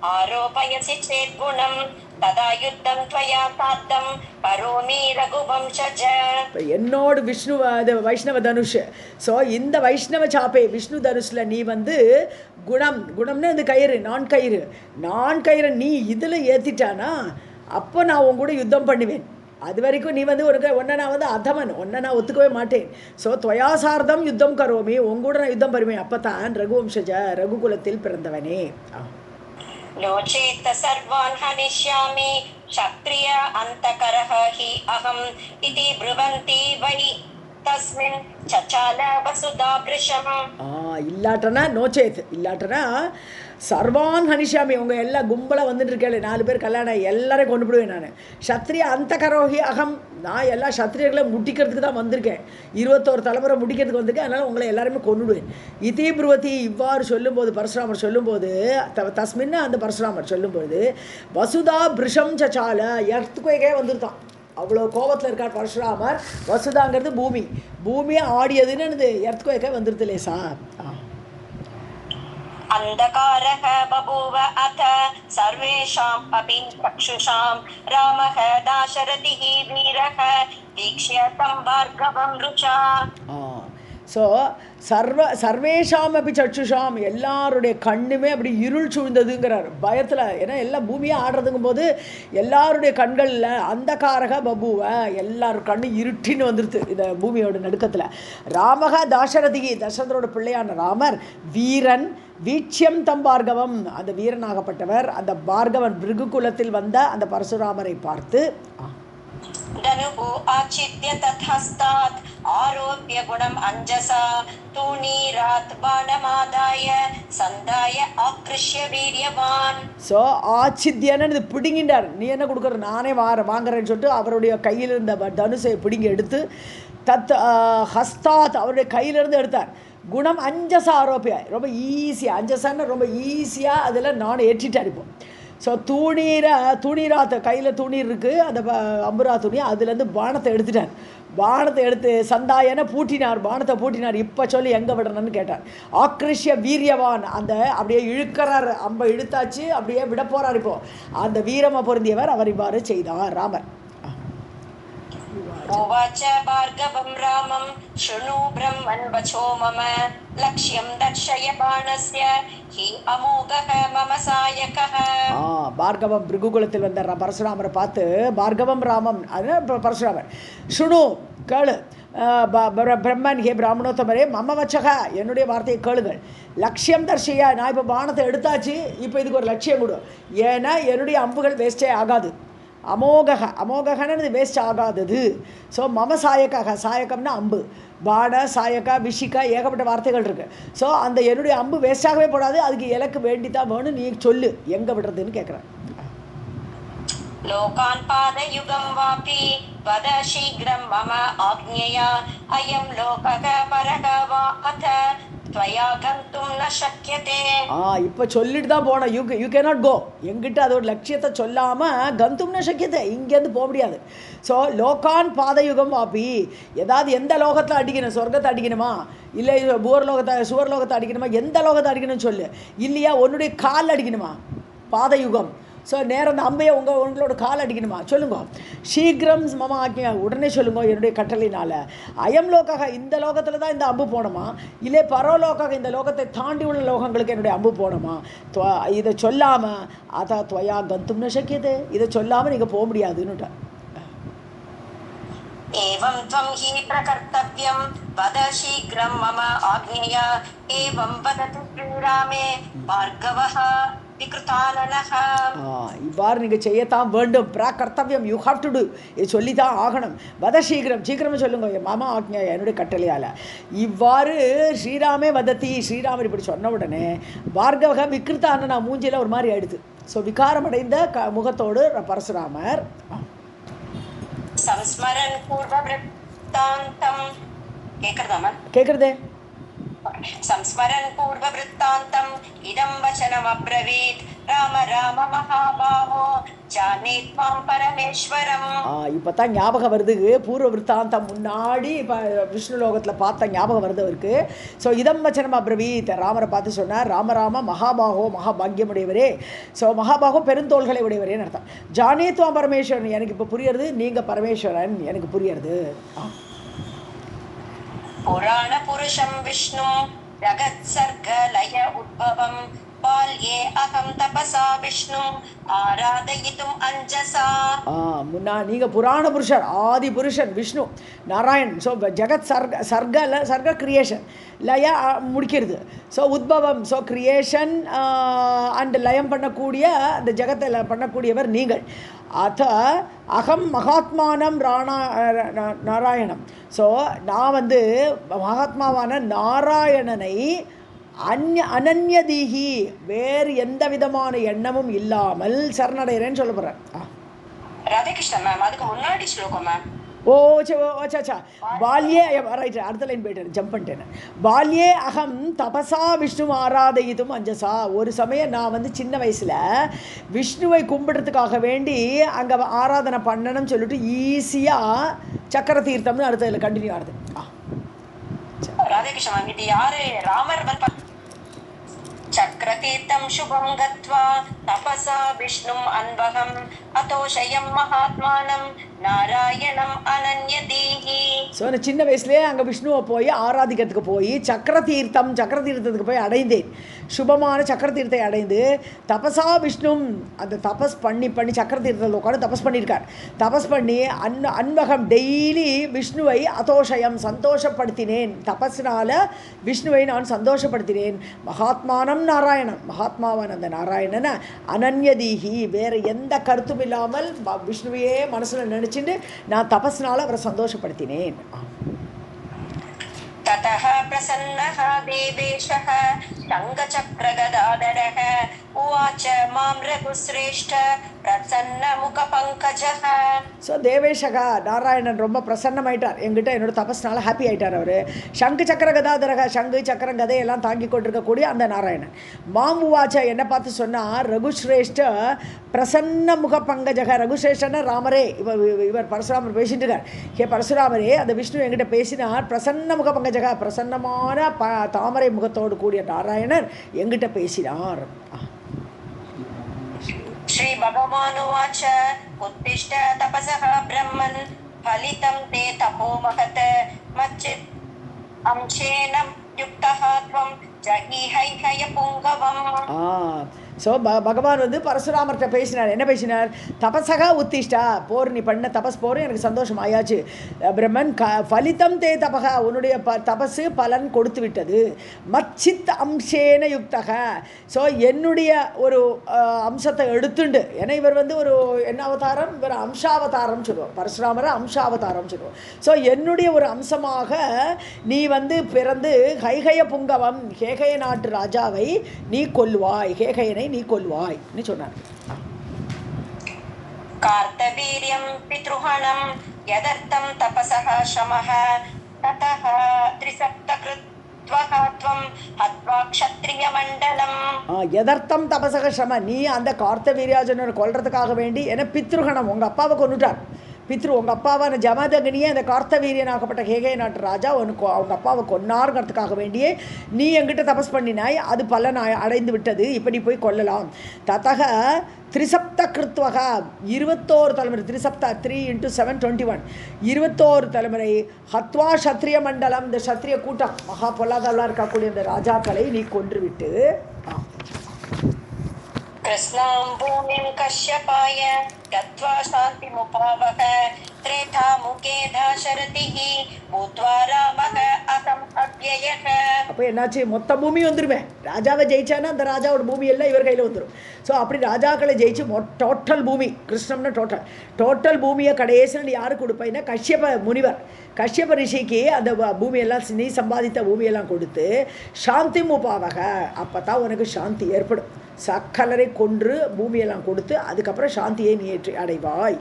आरोपयसि चेत् गुणं तदा युद्धं त्वया साद्धं करोमि रघुवंशज. என்னோட விஷ்ணு வைஷ்ணவ தனுஷ். ஸோ இந்த வைஷ்ணவ சாப்பே விஷ்ணு தனுஷில் நீ குணம், குணம்னு இந்த கயிறு, நான் கயிறு நீ இதில் ஏற்றிட்டானா அப்போ நான் உன் கூட யுத்தம் பண்ணுவேன். அது வரைக்கும் நீ ஒன்றை நான் அதமன், ஒன்றை நான் ஒத்துக்கவே மாட்டேன். ஸோ துவயாசார்த்தம் யுத்தம் கரோமி, உங்கூட நான் யுத்தம் பண்ணுவேன். அப்போ தான் ரகுவம்சஜ, ரகுகுலத்தில் பிறந்தவனே. நோச்சேத் சர்வான் ஹனிஷ்யாமி க்ஷத்ரிய அந்தகரஹ ஹி அஹம் இதி ப்ருவந்தி வை தஸ்மின் சச்சால வசுதா பிருஷம். இல்லாட்டனா நோச்சேத், இல்லாட்டனா சர்வான் ஹனிஷாமி, உங்கள் எல்லாம் கும்பலாக வந்துட்டு இருக்கேன், 4 பேர் கல்யாணம் எல்லாரையும் கொண்டு போடுவேன் நான். சத்ரிய அந்த கரோஹி அகம், நான் எல்லா சத்திரியர்களை முடிக்கிறதுக்கு தான் வந்திருக்கேன், 21 தலைமுறை முடிக்கிறதுக்கு வந்திருக்கேன், அதனால் உங்களை எல்லாருமே கொண்டுடுவேன். இதி புருவதி, இவ்வாறு சொல்லும்போது பரசுராமர் சொல்லும்போது, தஸ்மின்னு அந்த பரசுராமர் சொல்லும்போது, வசுதா பிருஷம் சச்சால, எர்த்துக்குவே வந்துருத்தான். அவ்வளோ கோபத்தில் இருக்கார் பரசுராமர். வசுதாங்கிறது பூமி, பூமியை ஆடியதுன்னு எர்த்துக்குவே வந்துருது லேசா. अंधकारः बभूव अथ सर्वेषाम् अपि चक्षुषां रामः दाशरथिः वीरः वीक्ष्य तं भार्गवं रुचा. ஸோ சர்வேஷாம் அப்படி சச்சுஷாம், எல்லாருடைய கண்ணுமே அப்படி இருள் சூழ்ந்ததுங்கிறார் பயத்தில். ஏன்னா எல்லாம் பூமியாக ஆடுறதுங்கும் போது எல்லாருடைய கண்களில் அந்தகாரக பபுவ, எல்லாரும் கண்ணு இருட்டின்னு வந்துடுது இந்த பூமியோட நடுக்கத்தில். ராமக தாசரதிகி, தசரதரோட பிள்ளையான ராமர், வீரன் வீட்சியம் தம் பார்கவம், அந்த வீரனாகப்பட்டவர், அந்த பார்கவன் பிருகுகுலத்தில் வந்த அந்த பரசுராமரை பார்த்து, धनुः आचित्य तत्हस्तात् आरोप्य गुणम् अञ्जसा तूणीरात् बाणमादाय सन्धाय आकृष्य वीर्यवान्. ஸோ ஆச்சித்யன்னு இது பிடுங்கின்றார். நீ என்ன கொடுக்குற, நானே வாங்குறேன்னு சொல்லிட்டு அவருடைய கையில் இருந்த தனுசை பிடுங்கி எடுத்து, தத் ஹஸ்தாத், அவருடைய கையிலிருந்து எடுத்தார். குணம் அஞ்சசா ஆரோப்பிய, ரொம்ப ஈஸியாக, அஞ்சசான்னு ரொம்ப ஈஸியாக அதில் நான் ஏற்றிட்டார். இப்போ ஸோ தூணீராத்த, கையில் துணீர் இருக்குது, அந்த அம்புரா துணி, அதுலேருந்து பானத்தை எடுத்துட்டார். பானத்தை எடுத்து சந்தாயனை பூட்டினார், பானத்தை பூட்டினார். இப்போ சொல்லி எங்கே விடணும்னு கேட்டார். ஆக்ரிஷ்ய வீரியவான், அந்த அப்படியே இழுக்கிறார், அம்பை இழுத்தாச்சு, அப்படியே விட போகிறார். இப்போ அந்த வீரம பொருந்தியவர் அவர் இவ்வாறு செய்தார் ராமர். उवाच भार्गवं रामं शृणु ब्रह्मन् वचो मम लक्ष्यं दर्शय बाणस्य हि अमोघः मम सायकः. பார்கவம் பிருகுகுலத்தில் வந்த பரசுராமரை பார்த்து பார்கவம் ராமம் அது பரசுராமர். சுணு கேளு, பிரம்மன் ஹே பிராமணோத்தமரே மம வச்சக என்னுடைய வார்த்தையை கேளுங்கள். லட்சியம் தர்ஷியா, நான் இப்போ பானத்தை எடுத்தாச்சு, இப்போ இதுக்கு ஒரு லட்சியம் கொடு. ஏன்னா என்னுடைய அம்புகள் வேஸ்டே ஆகாது. அமோகக, அமோகன்னு வேஸ்ட் ஆகாதது. ஸோ மம சாயக்காக, சாயக்கம்னா அம்பு, பாட சாயக்கா விஷிக்கா ஏகப்பட்ட வார்த்தைகள் இருக்குது. ஸோ அந்த என்னுடைய அம்பு வேஸ்டாகவே போடாது, அதுக்கு இலக்கு வேண்டித்தான் வேணும், நீ சொல்லு எங்கே விடுறதுன்னு கேட்குறேன். लोकान् पादयुगं वापि वद शीघ्रं मम आज्ञया अयं लोकः परः वा अथ त्वया गन्तुं न शक्यते. இப்போ சொல்லிட்டு தான் போனோம். யூ கேனாட் கோ, எங்கிட்ட அதோட லட்சியத்தை சொல்லாமல் கந்தும்னு சக்கியத்தை இங்கேருந்து போக முடியாது. ஸோ லோகான் பாதயுகம் வாப்பி, ஏதாவது எந்த லோகத்தை அடிக்கணும், சொர்க்கத்தை அடிக்கணுமா இல்லை சுவர் லோகத்தை அடிக்கணுமா, எந்த லோகத்தை அடிக்கணும்னு சொல்லு. இல்லையா உன்னுடைய கால் அடிக்கணுமா, பாதயுகம். ஸோ நேரம் அந்த அம்பையை உங்களோட கால் அடிக்கணுமா சொல்லுங்க. சீக்கிரம் மம ஆக்கியா, உடனே சொல்லுங்க என்னுடைய கட்டளையினால். அயம் லோக்காக, இந்த லோகத்தில் தான் இந்த அம்பு போனோமா, இல்லை பரலோக்காக இந்த லோகத்தை தாண்டி உள்ள லோகங்களுக்கு என்னுடைய அம்பு போனோமா. இதை சொல்லாமல் அதா துவயா கந்தும்னு சக்கியது, இதை சொல்லாமல் நீங்கள் போக முடியாதுன்னுட்டா. एवं त्वं हि प्रकर्तव्यं वद शीघ्रं मम आज्ञया एवं वदतु श्रीरामे भार्गवः विकृताननः. இவ்வாறு நீங்கள் செய்யத்தான் வேண்டும். கர்த்தவியம், யூ ஹாவ் டு டூ, இது சொல்லி தான் ஆகணும். வத சீக்கிரம், சீக்கிரமாக சொல்லுங்க மாமா ஆக்ஞா என்னுடைய கட்டளையால். இவ்வாறு ஸ்ரீராமே வதத்தி, ஸ்ரீராமர் இப்படி சொன்ன உடனே பார்கவக விக்கிருத்தானனா மூஞ்சியில் ஒரு மாதிரி ஆயிடுது. ஸோ விகாரமடைந்த முகத்தோடு பரசுராமர் संस्मरन् पूर्ववृत्तान्तं கேட்குறதே संस्मरन् पूर्ववृत्तान्तम् इदं वचनमब्रवीत् राम राम महाबाहो जानीत् मां परमेश्वरम्. இப்போ தான் ஞாபகம் வருது, பூர்வ விற்த்தாந்தம் முன்னாடி இப்போ விஷ்ணு லோகத்தில் பார்த்த ஞாபகம் வருது அவருக்கு. ஸோ இதம் வச்சனம் அப்ரவீத், ராமரை பார்த்து சொன்னார், ராமராம மகாபாகோ, மகாபாகியமுடையவரே. ஸோ மகாபாகோ பெருந்தோள்களை உடையவரேன்னு அர்த்தம். ஜானேத்வாம் பரமேஸ்வரன், எனக்கு இப்போ புரியுறது, நீங்கள் பரமேஸ்வரன் எனக்கு புரியுறது. पुराण पुरुषं विष्णु जगत्सर्ग लय उद्भवं बाल्ये अहं तपसा विष्णु आराधयितुम् अंजसा. முன்னா நீங்கள் புராண புருஷர், ஆதி புருஷன் விஷ்ணு நாராயண். ஸோ ஜெகத் சர்க கிரியேஷன், லய முடிக்கிறது. ஸோ உத்பவம், ஸோ கிரியேஷன் அண்ட் லயம் பண்ணக்கூடிய அந்த ஜெகத்தை பண்ணக்கூடியவர் நீங்கள். அத அகம் மகாத்மானம் நாராயணம். ஸோ நான் வந்து மகாத்மாவான நாராயணனை அனன்யதீகி, வேறு எந்த விதமான எண்ணமும் இல்லாமல் சரணடைகிறேன்னு சொல்ல போகிறேன். ராதே கிருஷ்ணா மேம், அதுக்கு முன்னாடி ஸ்லோகம் மேம். அச்சா பால்யே, ரைட், அடுத்த லைன் போயிட்டேன், ஜம்ப் பண்ணிட்டேன். பால்யே அகம் தபசா விஷ்ணு ஆராதயிதும் அஞ்சசா. ஒரு சமயம் நான் வந்து சின்ன வயசில் விஷ்ணுவை கும்பிடுறதுக்காக வேண்டி அங்கே ஆராதனை பண்ணணும்னு சொல்லிட்டு ஈஸியாக சக்கர தீர்த்தம்னு அடுத்ததில் கண்டினியூ ஆகுது. ராதே கிருஷ்ணா மேம், இது யாரு? ராமர் चक्रतीर्थं शुभं गत्वा तपसा विष्णुम् अन्वहम् अतोषयं महात्मानं நாராயணம் அனன்யதீஹி. ஸோ நான் சின்ன வயசுலேயே அங்கே விஷ்ணுவை போய் ஆராதிக்கிறதுக்கு போய் சக்கர தீர்த்தத்துக்கு போய் அடைந்தேன். சுபமான சக்கர தீர்த்தை அடைந்து தபசா விஷ்ணு, அந்த தபஸ் பண்ணி சக்கர தீர்த்தத்தில் உட்காந்து தபஸ் பண்ணியிருக்கார். தபஸ் பண்ணி அன்வகம் டெய்லி விஷ்ணுவை அதோஷயம் சந்தோஷப்படுத்தினேன். தபஸ்னால விஷ்ணுவை நான் சந்தோஷப்படுத்தினேன். மகாத்மானம் நாராயணம், மகாத்மாவான் அந்த நாராயணனை அனன்யதீஹி, வேறு எந்த கருத்தும் இல்லாமல் விஷ்ணுவையே மனசில் நினைச்சுட்டு நான் தபஸ்னால அவரை சந்தோஷப்படுத்தினேன். ततः प्रसन्नः देवेशः शङ्खचक्रगदाधरः उवाच मां रघुश्रेष्ठ प्रसन्नमुखपङ्कजः. ஸோ தேவேஷகா நாராயணன் ரொம்ப பிரசன்னமாயிட்டார் என்கிட்ட, என்னோட தபஸ்னால ஹாப்பி ஆயிட்டார் அவர். சங்கு சக்கர கதாதரக, சங்கு சக்கரம் கதையெல்லாம் தாங்கி கொண்டிருக்கக்கூடிய அந்த நாராயணன். மாம்புவாச்சா என்ன பார்த்து சொன்னார், ரகுஸ்ரேஷ்ட பிரசன்ன முக பங்கஜக. ரகுஸ்ரேஷ்டன்னா ராமரே, இவர் பரசுராமர் பேசிட்டு இருக்கார். ஹே பரசுராமரே, அந்த விஷ்ணு என்கிட்ட பேசினார். பிரசன்ன முக பங்கஜக, பிரசன்னமான தாமரை முகத்தோடு கூடிய நாராயணர் என்கிட்ட பேசினார். श्री भगवानुवाच उत्तिष्ठ तपसः ब्रह्मन् फलितं ते तपो महत् मच्चित् अंशेन युक्तः त्वं जहिहैहय पुङ्गवम्. ஸோ பகவான் வந்து பரசுராமர்கிட்ட பேசினார். என்ன பேசினார், தபசகா உத்திஷ்டா, போர் நீ பண்ண தபஸ் போர் எனக்கு சந்தோஷம் ஆயாச்சு. பிரம்மன் ஃபலிதம் தே தபகா, உன்னுடைய தபஸு பலன் கொடுத்து விட்டது. மச்சித் அம்சேன யுக்தக, ஸோ என்னுடைய ஒரு அம்சத்தை எடுத்துண்டு, ஏன்னா இவர் வந்து ஒரு என்ன அவதாரம், இவர் அம்சாவதாரம் சொல்லுவோம், பரசுராமரை அம்சாவதாரம் சொல்லுவோம். ஸோ என்னுடைய ஒரு அம்சமாக நீ வந்து பிறந்து கைகய புங்கவம், கேகய நாட்டு ராஜாவை நீ கொல்வாய், கேகையனை நீ கொல்வாய்னு சொன்னார். கார்த்தவீர்யம் பித்ருஹணம் யதர்த்தம் தபஸஹ ஷமஹ ததஹ த்ரிசப்தக்ருத்வஹ த்வம் ஹத்வா க்ஷத்ரிய மண்டலம். யதர்த்தம் தபஸஹ ஷம, நீ அந்த கார்த்தவீர்யாஜனை கொல்றதுக்காக வேண்டி என்ன பித்ருஹணம், உங்கள் அப்பாவை கொன்னுட்டார். பித்ரு உங்கள் அப்பாவான ஜமதகனியே அந்த கார்த்தவீரியனாகப்பட்ட கேகய நாட்டு ராஜா அவங்க அப்பாவை கொன்னாருங்கிறதுக்காக வேண்டியே நீ என்கிட்ட தபஸ் பண்ணினாய், அது பலன் அடைந்து விட்டது, இப்போ நீ போய் கொல்லலாம். ததக திரிசப்த கிருத்வகா, 21 தலைமுறை, திரிசப்தா 3 × 7 21, 21 தலைமுறை. ஹத்வா சத்ரிய மண்டலம், இந்த சத்ரிய கூட்டம் மகா பொல்லாதவளாக இருக்கக்கூடிய இந்த ராஜாக்களை நீ கொன்று விட்டு கிருஷ்ணாம் பூமிம் கஷ்யபாய கத்வா சாந்திமுபாவக த்ரேதா முகே தாசரதிஹி பூத்வா ராமக அகம் அவ்யயக. அப்போ என்னாச்சு, மொத்த பூமி வந்துருமே, ராஜாவை ஜெயிச்சானா அந்த ராஜாவோட பூமி எல்லாம் இவர் கையில் வந்துடும். ஸோ அப்படி ராஜாக்களை ஜெயிச்சு டோட்டல் பூமி, கிருஷ்ணம்னா டோட்டல் பூமியை கடைசியில் யாருக்கு கொடுப்பேன்னா கஷ்யப முனிவர், கஷ்யப ரிஷிக்கு அந்த பூமியெல்லாம் நீ சம்பாதித்த பூமியெல்லாம் கொடுத்து சாந்தி முபாவக, அப்போ தான் உனக்கு சாந்தி ஏற்படும். சக்கலரை கொன்று பூமியெல்லாம் கொடுத்து அதுக்கப்புறம் சாந்தியை நீ அடைவாய்.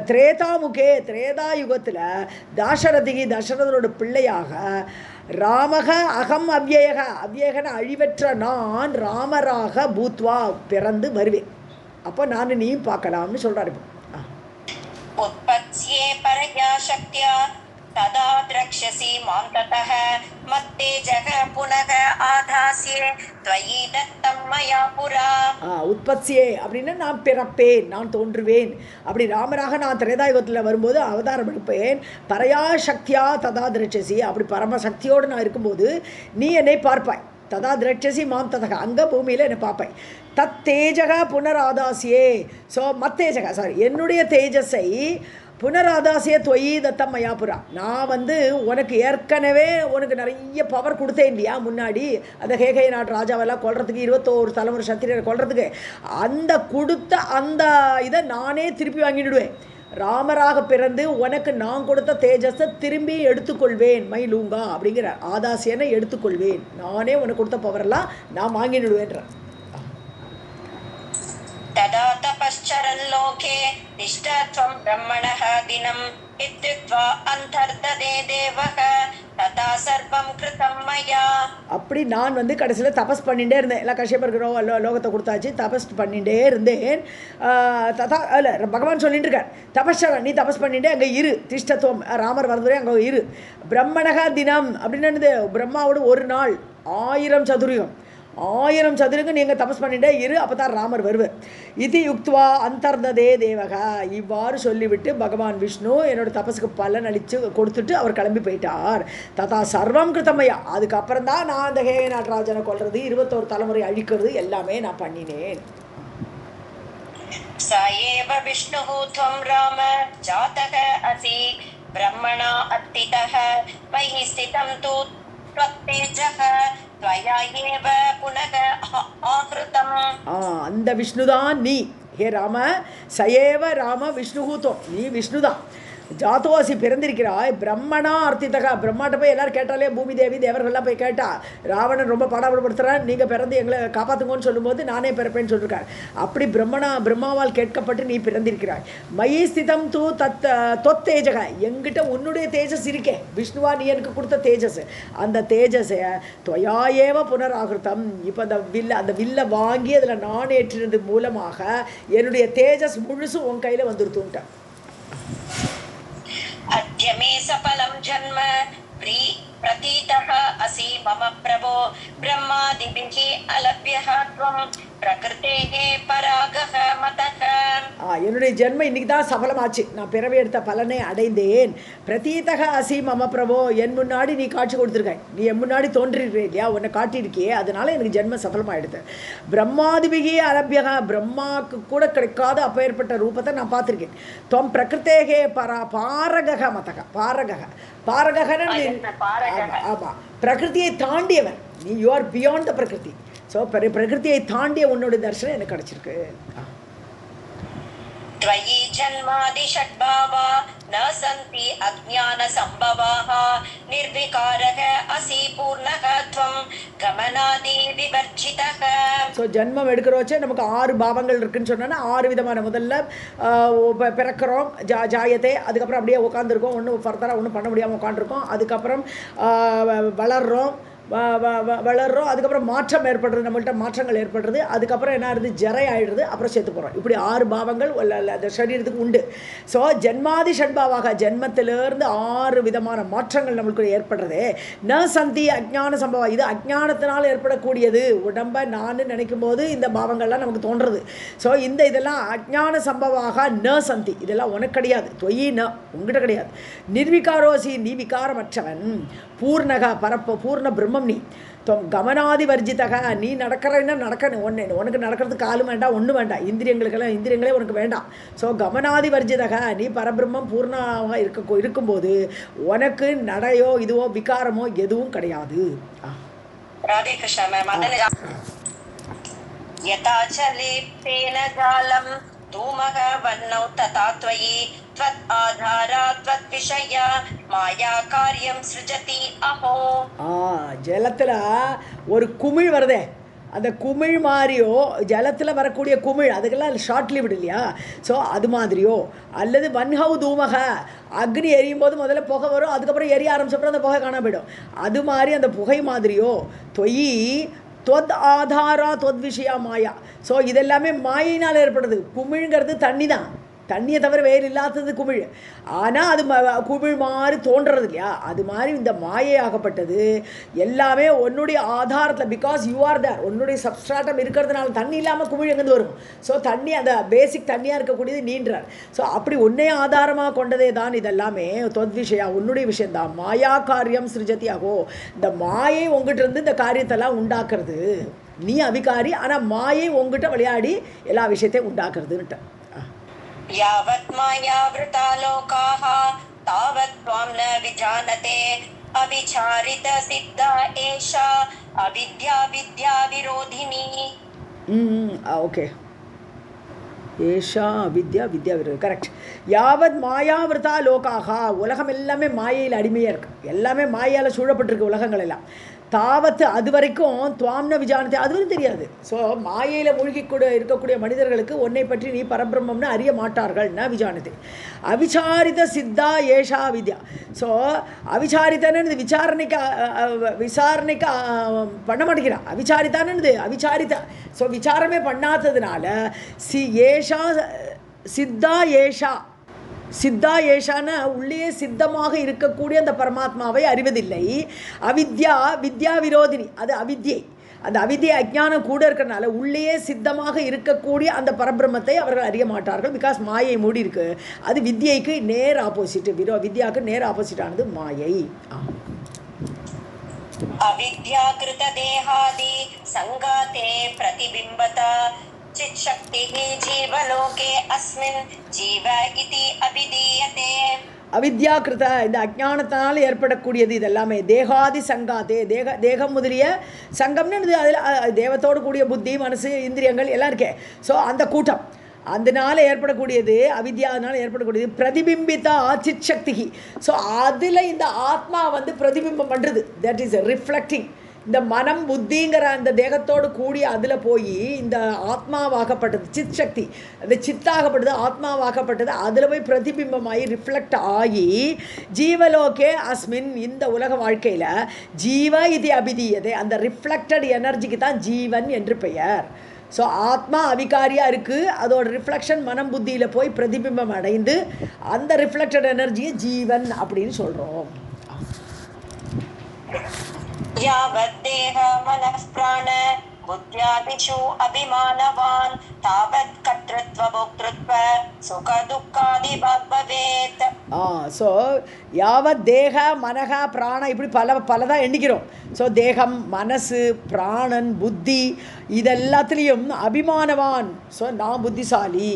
திரேதாமுகே, திரேதா யுகத்தில் தாசரதிகி, தசரதனோட பிள்ளையாக ராமக அகம் அவ்யயக, அவ்யயகன அழிவற்ற நான் ராமராக பூத்வா பிறந்து வருவேன். அப்போ நான் நீயும் பார்க்கலாம்னு சொல்கிறார். இப்போ உத்பத்ஸ்யே பரயா சக்தியா ததா த்ரக்ஷசி மாம் ததஹ மத்தேஜக புனக ஆதாஸ்யே த்வயி தத்தம் மயா புரா. உற்பத்தியே அப்படின்னா நான் பிறப்பேன், நான் தோன்றுவேன். அப்படி ராமராக நான் திரேதாயுகத்தில் வரும்போது அவதாரம் எடுப்பேன். பரையா சக்தியா ததா திரட்சசி, அப்படி பரமசக்தியோடு நான் இருக்கும்போது நீ என்னை பார்ப்பாய். ததா திரட்சசி மாம் ததக, அங்கே பூமியில் என்னை பார்ப்பாய். தத் தேஜக புனராதாசியே, ஸோ மத்தேஜக என்னுடைய தேஜஸை புனராதாசிய தொயி தத்தம் மயாபுரா, நான் வந்து உனக்கு ஏற்கனவே உனக்கு நிறைய பவர் கொடுத்தேன் இல்லையா முன்னாடி, அந்த கேகய நாட்டு ராஜாவெல்லாம் கொல்றதுக்கு, 21 தலைமுறை சத்திரியரை கொல்றதுக்கு, அந்த கொடுத்த அந்த இதை நானே திருப்பி வாங்கிடுவேன். ராமராக பிறந்து உனக்கு நான் கொடுத்த தேஜஸை திரும்பி எடுத்துக்கொள்வேன். மைலூங்கா அப்படிங்கிற ஆதாசியனை எடுத்துக்கொள்வேன், நானே உனக்கு கொடுத்த பவரெல்லாம் நான் வாங்கிடுவேன்றேன். तदा तपश्चरन् लोके तिष्ठ त्वं ब्रह्मणः दिनम् इत्युक्त्वा अन्तर्ददे देवः तथा सर्वं कृतं मया. அப்படி நான் வந்து கடைசியில் தபஸ் பண்ணிகிட்டே இருந்தேன். எல்லாம் கஷ்யப்பருக்கு லோகத்தை கொடுத்தாச்சு, தபஸ் பண்ணிகிட்டே இருந்தேன். ததா இல்லை, பகவான் சொல்லிட்டு இருக்கார், தபஸ்சரன் நீ தபஸ் பண்ணிகிட்டே அங்கே இரு, திஷ்டத்துவம் ராமர் வரதுவரை அங்கே இரு. பிரம்மணகா தினம் அப்படின்னு பிரம்மாவோட ஒரு நாள் 1000 சதுரயுகம், 1000 சதுரங்க நீங்கள் தபஸ் பண்ணிட்டே இரு, அப்போ தான் ராமர் வருவர். இது யுக்துவா அந்தர்ததே தேவகா, இவ்வாறு சொல்லிவிட்டு பகவான் விஷ்ணு என்னோட தபஸுக்கு பலன் அளித்து கொடுத்துட்டு அவர் கிளம்பி போயிட்டார். ததா சர்வம் கிருத்தமையா, அதுக்கப்புறம் தான் நான் அந்த கேகய நாட்டராஜனை கொல்றது, 21 தலைமுறை அழிக்கிறது எல்லாமே நான் பண்ணினேன். சயேவ விஷ்ணுஹ த்வம் ராம ஜாதக அசி பிரம்மணா அத்திதஹ மயி ஸ்திதம் து த்வத்தேஜஹ த்வயாயேவ புனக ஆக்ருதம். அந்த விஷ்ணுதான் நீ. ஹே ராம, சயேவ ராம விஷ்ணுஹூத்தோ, நீ விஷ்ணுதான். ஜாத்தோசி பிறந்திருக்கிறாய் பிரம்மனா அர்த்தித்தகா. பிரம்மாட்ட போய் எல்லாரும் கேட்டாலே பூமி தேவி தேவர்கள்லாம் போய் கேட்டா ராவணன் ரொம்ப பாடாப்படுத்துகிறான், நீங்கள் பிறந்து எங்களை காப்பாற்றுங்கன்னு சொல்லும்போது நானே பிறப்பேன்னு சொல்லியிருக்கார். அப்படி பிரம்மாவால் கேட்கப்பட்டு நீ பிறந்திருக்கிறாய். மயி ஸ்திதம் தூ தொத் தேஜக, எங்கிட்ட உன்னுடைய தேஜஸ் இருக்கே, விஷ்ணுவா நீ எனக்கு கொடுத்த தேஜஸ், அந்த தேஜஸை தொயாயேவ புனராகிருத்தம். இப்போ அந்த வில்லை வாங்கி அதில் நான் ஏற்றினது மூலமாக என்னுடைய தேஜஸ் முழுசும் உன் கையில் வந்துருத்துன்ட்டேன். अद्यमे सफलं जन्म प्रतीतः असि मम प्रभो ब्रह्मादिभिः अलभ्यः त्वं प्रकृतेः परागः मतः. என்னுடைய ஜென்மம் இன்னைக்கு தான் சஃலமாச்சு, நான் பிறவி எடுத்த பலனை அடைந்தேன். பிரதீதக அசி மம பிரபோ, என் முன்னாடி நீ காட்சி கொடுத்துருக்காய், நீ என் முன்னாடி தோன்றிருக்கே இல்லையா, உன்னை காட்டியிருக்கியே, அதனால எனக்கு ஜென்ம சஃலமாயிடுது. பிரம்மாதிபிகி அரபியகா, பிரம்மாவுக்கு கூட கிடைக்காத அப்பேற்பட்ட ரூபத்தை நான் பார்த்துருக்கேன். தொம் பிரகிருத்தேகே பாரகக மதக, பாரககன்னு ஆமாம், பிரகிருத்தியை தாண்டியவன் நீ, யூ ஆர் பியாண்ட் த பிரகிருதி. ஸோ பிரகிருத்தியை தாண்டிய உன்னோட தரிசனம் எனக்கு கிடைச்சிருக்கு. त्वयि जन्मादि षड्भावा न सन्ति अज्ञान संभवाः निर्विकारः असि पूर्णः त्वं गमनादि विवर्जितः. ஸோ ஜன்மம் எடுக்கிறோச்சே நமக்கு 6 பாவங்கள் இருக்குன்னு சொன்னோன்னா 6 விதமான, முதல்ல பிறக்கிறோம் ஜாயத்தை, அதுக்கப்புறம் அப்படியே உட்காந்துருக்கோம், ஒன்றும் ஃபர்தராக ஒன்றும் பண்ண முடியாமல் உட்காந்துருக்கோம், அதுக்கப்புறம் வளர்கிறோம், அதுக்கப்புறம் மாற்றம் ஏற்படுறது, நம்மள்கிட்ட மாற்றங்கள் ஏற்படுறது, அதுக்கப்புறம் என்ன ஆகுது, ஜரை ஆகிடுறது, அப்புறம் சேர்த்து போகிறோம். இப்படி 6 பாவங்கள் அந்த சரீரத்துக்கு உண்டு. ஸோ ஜென்மாதி ஷட்பாவாக, ஜென்மத்திலேருந்து 6 விதமான மாற்றங்கள் நம்மளுக்கு ஏற்படுறது. ந சந்தி அஜ்ஞான சம்பவம், இது அஜ்ஞானத்தினால் ஏற்படக்கூடியது. உடம்பை நான் நினைக்கும் போது இந்த பாவங்கள்லாம் நமக்கு தோன்றுறது. ஸோ இதெல்லாம் அஜ்ஞான சம்பவாக ந சந்தி, இதெல்லாம் உனக்கு கிடையாது. தொயி ந, உங்ககிட்ட கிடையாது. நிர்விகாரோசி, நீ விகாரமற்றவன். பூர்ணக பூர்ண பிரம்மம் நீ. கமனாதி வர்ஜிதக, நீ நடக்கிறன்னா நடக்கணும், உனக்கு நடக்கிறதுக்கு காலும் வேண்டாம், ஒன்றும் வேண்டாம், இந்திரியங்களே உனக்கு வேண்டாம். ஸோ கமனாதி வர்ஜிதக, நீ பரபிரம்மம் பூர்ணமாக இருக்கும்போது உனக்கு நடையோ இதுவோ விகாரமோ எதுவும் கிடையாது. ராதே கிருஷ்ணா மேம். யதாச்சலேப்தேன ஜாலம் धूमः वह्नौ तथा त्वयि त्वत् आधारा त्वत् विषया माया कार्यं सृजति अहो. ஜலத்தில் ஒரு குமிழ் வருதே, அந்த குமிழ் மாதிரியோ, ஜலத்தில் வரக்கூடிய குமிழ் அதுக்கெல்லாம் ஷார்ட் லிவ்டு இல்லையா, ஸோ அது மாதிரியோ, அல்லது வன்ஹவ் தூமக, அக்னி எரியும் போது முதல்ல புகை வரும், அதுக்கப்புறம் எரிய ஆரம்பிச்சப்பறம் அந்த புகை காணாம போயிடும், அது மாதிரி அந்த புகை மாதிரியோ. தொயி தொத் ஆதாரா தொத் விஷயா மாயா. ஸோ இதெல்லாமே மாயினால் ஏற்படுது. குமிழ்ங்கிறது தண்ணி தான், தண்ணியை தவிர வேறு இல்லாதது குமிழ். ஆனால் அது குமிழ் மாதிரி தோன்றுறது இல்லையா, அது மாதிரி இந்த மாயையாகப்பட்டது எல்லாமே உன்னுடைய ஆதாரத்தில், பிகாஸ் யூ ஆர் தேர், உன்னுடைய சப்ஸ்ட்ராட்டம் இருக்கிறதுனால தண்ணி இல்லாமல் குமிழ் எங்கேருந்து வரும். ஸோ தண்ணி, அந்த பேசிக் தண்ணியாக இருக்கக்கூடியது நீன்றார். ஸோ அப்படி உன்னை ஆதாரமாக கொண்டதே தான் இதெல்லாமே. தொத் விஷயா, உன்னுடைய விஷயந்தான். மாயா காரியம் சிருஜதி ஆகோ, இந்த மாயை உங்ககிட்ட இருந்து இந்த காரியத்தெல்லாம் உண்டாக்குறது. நீ அவிகாரி, ஆனால் மாயை உங்ககிட்ட விளையாடி எல்லா விஷயத்தையும் உண்டாக்குறதுன்ட்டு. यावत् मायावृता लोकाः तावत् त्वां न विजानते अविचारित सिद्धा एषा अविद्या विद्या विरोधिनी. ஓகே, ஏஷா வித்யா விரோதி, கரெக்ட். யாவத் மாயாவிரதா லோகாக, உலகம் எல்லாமே மாயையில் அடிமையாக இருக்குது, எல்லாமே மாயால் சூழப்பட்டிருக்கு உலகங்கள் எல்லாம். தாவத்து, அது வரைக்கும் துவாம்ன விஜானத்தை, அதுவும் தெரியாது. ஸோ மாயையில் மூழ்கி கூட இருக்கக்கூடிய மனிதர்களுக்கு உன்னை பற்றி நீ பரபிரம்மம்னு அறிய மாட்டார்கள். ந விஜானத்தை. அவிசாரித சித்தா ஏஷா வித்யா. ஸோ அவிசாரித்தானது விசாரணைக்கு பண்ண மாட்டேங்கிறான். அவிசாரித்தானது அவிசாரித்தா. ஸோ விசாரமே பண்ணாததுனால ஏஷா சித்தா ஏஷா, சித்தா ஏஷான உள்ளே சித்தமாக இருக்கக்கூடிய அந்த பரமாத்மாவை அறிவதில்லை. அவித்யா வித்யா விரோதினி, அது அவித்யை. அந்த அவித்யை அஜ்ஞானம் கூட இருக்கிறனால உள்ளே சித்தமாக இருக்கக்கூடிய அந்த பரபிரம்மத்தை அவர்கள் அறிய மாட்டார்கள். பிகாஸ் மாயை மூடி இருக்கு. அது வித்யைக்கு நேர் ஆப்போசிட், வித்யாவுக்கு நேர் ஆப்போசிட் ஆனது மாயை. அவித்யாகிருத தேஹாதி சங்காதே பிரதிபிம்பத चित्शक्तिः जीवलोके अस्मिन् जीव इति अभिधीयते. அவித்யாகிருத, இந்த அஜ்ஞானத்தினால் ஏற்படக்கூடியது இதெல்லாமே. தேகாதி சங்காதே, தேகம் முதலிய சங்கம்னு அதில் தேவத்தோடு கூடிய புத்தி மனசு இந்திரியங்கள் எல்லாம் இருக்கே. ஸோ அந்த கூட்டம், அதனால் ஏற்படக்கூடியது அவித்யாவினால் ஏற்படக்கூடியது பிரதிபிம்பிதா சித் சக்தி. ஸோ அதில் இந்த ஆத்மா வந்து பிரதிபிம்பம் பண்ணுறது, தட் இஸ் ரிஃப்ளெக்டிங். இந்த மனம் புத்திங்கிற அந்த தேகத்தோடு கூடி அதில் போய் இந்த ஆத்மாவாகப்பட்டது சித் சக்தி, அந்த சித்தாகப்பட்டது ஆத்மாவாகப்பட்டது அதில் போய் பிரதிபிம்பமாகி ரிஃப்ளெக்ட் ஆகி ஜீவலோகே அஸ்மின் இந்த உலக வாழ்க்கையில் ஜீவ இது அபிதீயதே, அந்த ரிஃப்ளெக்டட் எனர்ஜிக்கு தான் ஜீவன் என்று பெயர். ஸோ ஆத்மா அவிகாரியாக இருக்குது, அதோட ரிஃப்ளெக்ஷன் மனம் புத்தியில் போய் பிரதிபிம்பம் அடைந்து அந்த ரிஃப்ளெக்டட் எனர்ஜியை ஜீவன் அப்படின்னு சொல்கிறோம். யாவத்தேஹ மனः பிராண புத்யாதிஷு அபிமானவான் தாவத் கர்த்ருத்வ போக்த்ருத்வ சுக துக்காதி பவேத். ஸோ யாவத் தேக மனக பிராண இப்படி பலதான் எண்ணிக்கிறோம். ஸோ தேகம், மனசு, பிராணன், புத்தி இதெல்லாத்துலேயும் அபிமானவான். ஸோ நான் புத்திசாலி,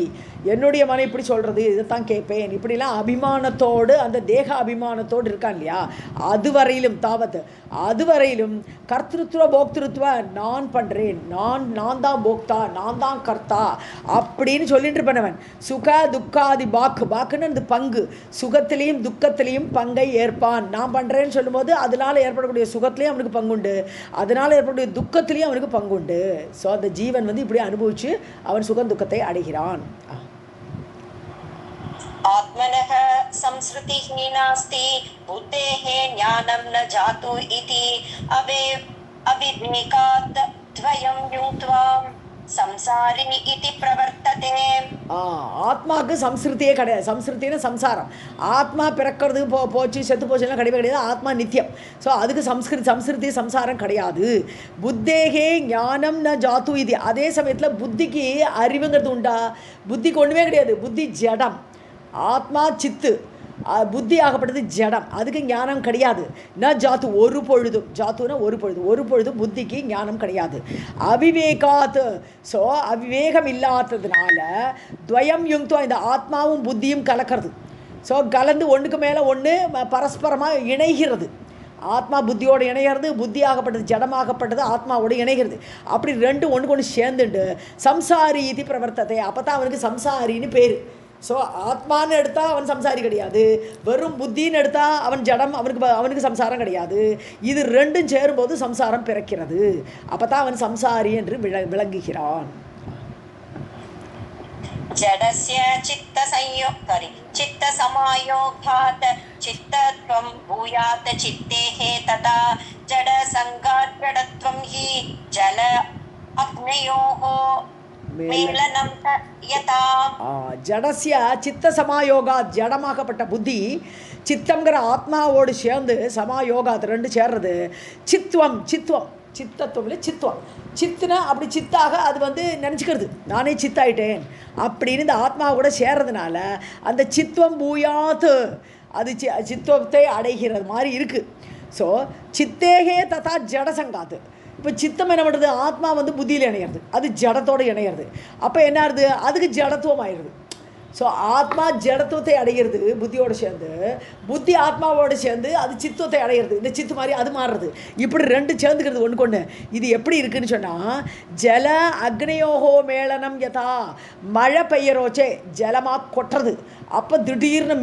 என்னுடைய மனம் இப்படி சொல்கிறது, இதைத்தான் கேட்பேன், இப்படிலாம் அபிமானத்தோடு அந்த தேக அபிமானத்தோடு இருக்கான் இல்லையா, அதுவரையிலும் தாவத் அதுவரையிலும் கர்த்திருத்துவ போக்திருத்துவ நான் பண்ணுறேன், நான் தான் போக்தா, நான் தான் கர்த்தா அப்படின்னு சொல்லிட்டு இருப்பேன். சுக துக்காதி பாக்குன்னு அந்த பங்கு, சுகத்திலையும் துக்கத்திலையும் பங்கை ஏற்பான். நான் பண்ணுறேன்னு சொல்லும்போது அதனால் ஏற்படக்கூடிய சுகத்திலையும் அவனுக்கு பங்குண்டு, அதனால் ஏற்படக்கூடிய துக்கத்திலையும் அவனுக்கு பங்குண்டு. ஸோ அந்த ஜீவன் வந்து இப்படி அனுபவித்து அவன் சுகம் துக்கத்தை அடைகிறான். ஆத்மனஹ சம்ஸ்ருதிஹ நாஸ்தி புத்தேஹ ஞானம் ந ஜாது இதி அவிவேகாத் த்வயம் யுக்த்வா சம்சாரி இதி பிரவர்த்ததே. ஆத்மாவுக்கு சம்ஸ்ருதியே கிடையாது. சம்ஸ்ருத்தின்னு சம்சாரம், ஆத்மா பிறக்கிறது போச்சு செத்து போச்சுலாம் கிடையவே கிடையாது. ஆத்மா நித்தியம். ஸோ அதுக்கு சம்ஸ்கிருதி சம்சாரம் கிடையாது. புத்தேகே ஞானம் ந ஜாத்து இது. அதே சமயத்தில் புத்திக்கு அறிவுங்கிறது உண்டா? புத்திக்கு ஒன்றுமே கிடையாது. புத்தி ஜடம், ஆத்மா சித்து, புத்தி ஆகப்பட்டது ஜடம், அதுக்கு ஞானம் கிடையாது. ந ஜாத்து ஒரு பொழுதும், ஜாத்துனா ஒரு பொழுதும் புத்திக்கு ஞானம் கிடையாது. அவிவேகாத். ஸோ அவிவேகம் இல்லாததுனால துவயம் யுக்தம், இந்த ஆத்மாவும் புத்தியும் கலக்கிறது. ஸோ கலந்து ஒன்றுக்கு மேலே ஒன்று பரஸ்பரமாக இணைகிறது. ஆத்மா புத்தியோடு இணைகிறது, புத்தி ஆகப்பட்டது ஜடமாகப்பட்டது ஆத்மாவோடு இணைகிறது. அப்படி ரெண்டு ஒன்றுக்கு ஒன்று சேர்ந்துட்டு சம்சாரி இது பிரவர்த்தத்தை. அப்போ தான் அவனுக்கு சம்சாரின்னு பேர். ஸோ ஆத்மான்னு எடுத்தால் அவன் சம்சாரி கிடையாது, வெறும் புத்தின்னு எடுத்தால் அவன் ஜடம், அவனுக்கு சம்சாரம் கிடையாது. இது ரெண்டும் சேரும்போது சம்சாரம் பிறக்கிறது. அப்போ தான் அவன் சம்சாரி என்று விளங்குகிறான். ஜடஸ்ய சித்த சமாயோகாத் சித்தத்வம் பூயாத் சித்தேஹே ததா ஜட சங்காத் ஜடத்வம் ஹி ஜல அக்னயோஹோ மேலனம் யதா. ஜடஸ்ய சித்த சமாயோகா, ஜடமாகப்பட்ட புத்தி சித்தங்கிற ஆத்மாவோடு சேர்ந்து சமாயோகாத் ரெண்டு சேர்றது. சித்துவம் சித்தத்துவம் இல்லை சித்துவம். சித்துனா அப்படி சித்தாக அது வந்து நினச்சிக்கிறது, நானே சித்தாயிட்டேன் அப்படின்னு இந்த ஆத்மா கூட சேர்றதுனால அந்த சித்துவம் பூயாத்து, அது சித்துவத்தை அடைகிறது மாதிரி இருக்குது. ஸோ சித்தேகே ததா ஜடசங்காத்து. இப்போ சித்தம் என்ன பண்ணுறது? ஆத்மா வந்து புத்தியில் இணையிறது, அது ஜடத்தோடு இணையிறது. அப்போ என்ன ஆகுது? அதுக்கு ஜடத்துவம் ஆயிடுது. ஸோ ஆத்மா ஜடத்துவத்தை அடைகிறது புத்தியோடு சேர்ந்து, புத்தி ஆத்மாவோடு சேர்ந்து அது சித்துவத்தை அடைகிறது. இந்த சித்து மாதிரி அது மாறுறது. இப்படி ரெண்டு சேர்ந்துக்கிறது ஒன்றுக்கு ஒன்று. இது எப்படி இருக்குதுன்னு சொன்னால், ஜல அக்னியோகோ மேளனம் யதா, மழை பெய்யரோச்சே ஜலமாக கொட்டுறது, அப்போ திடீர்னு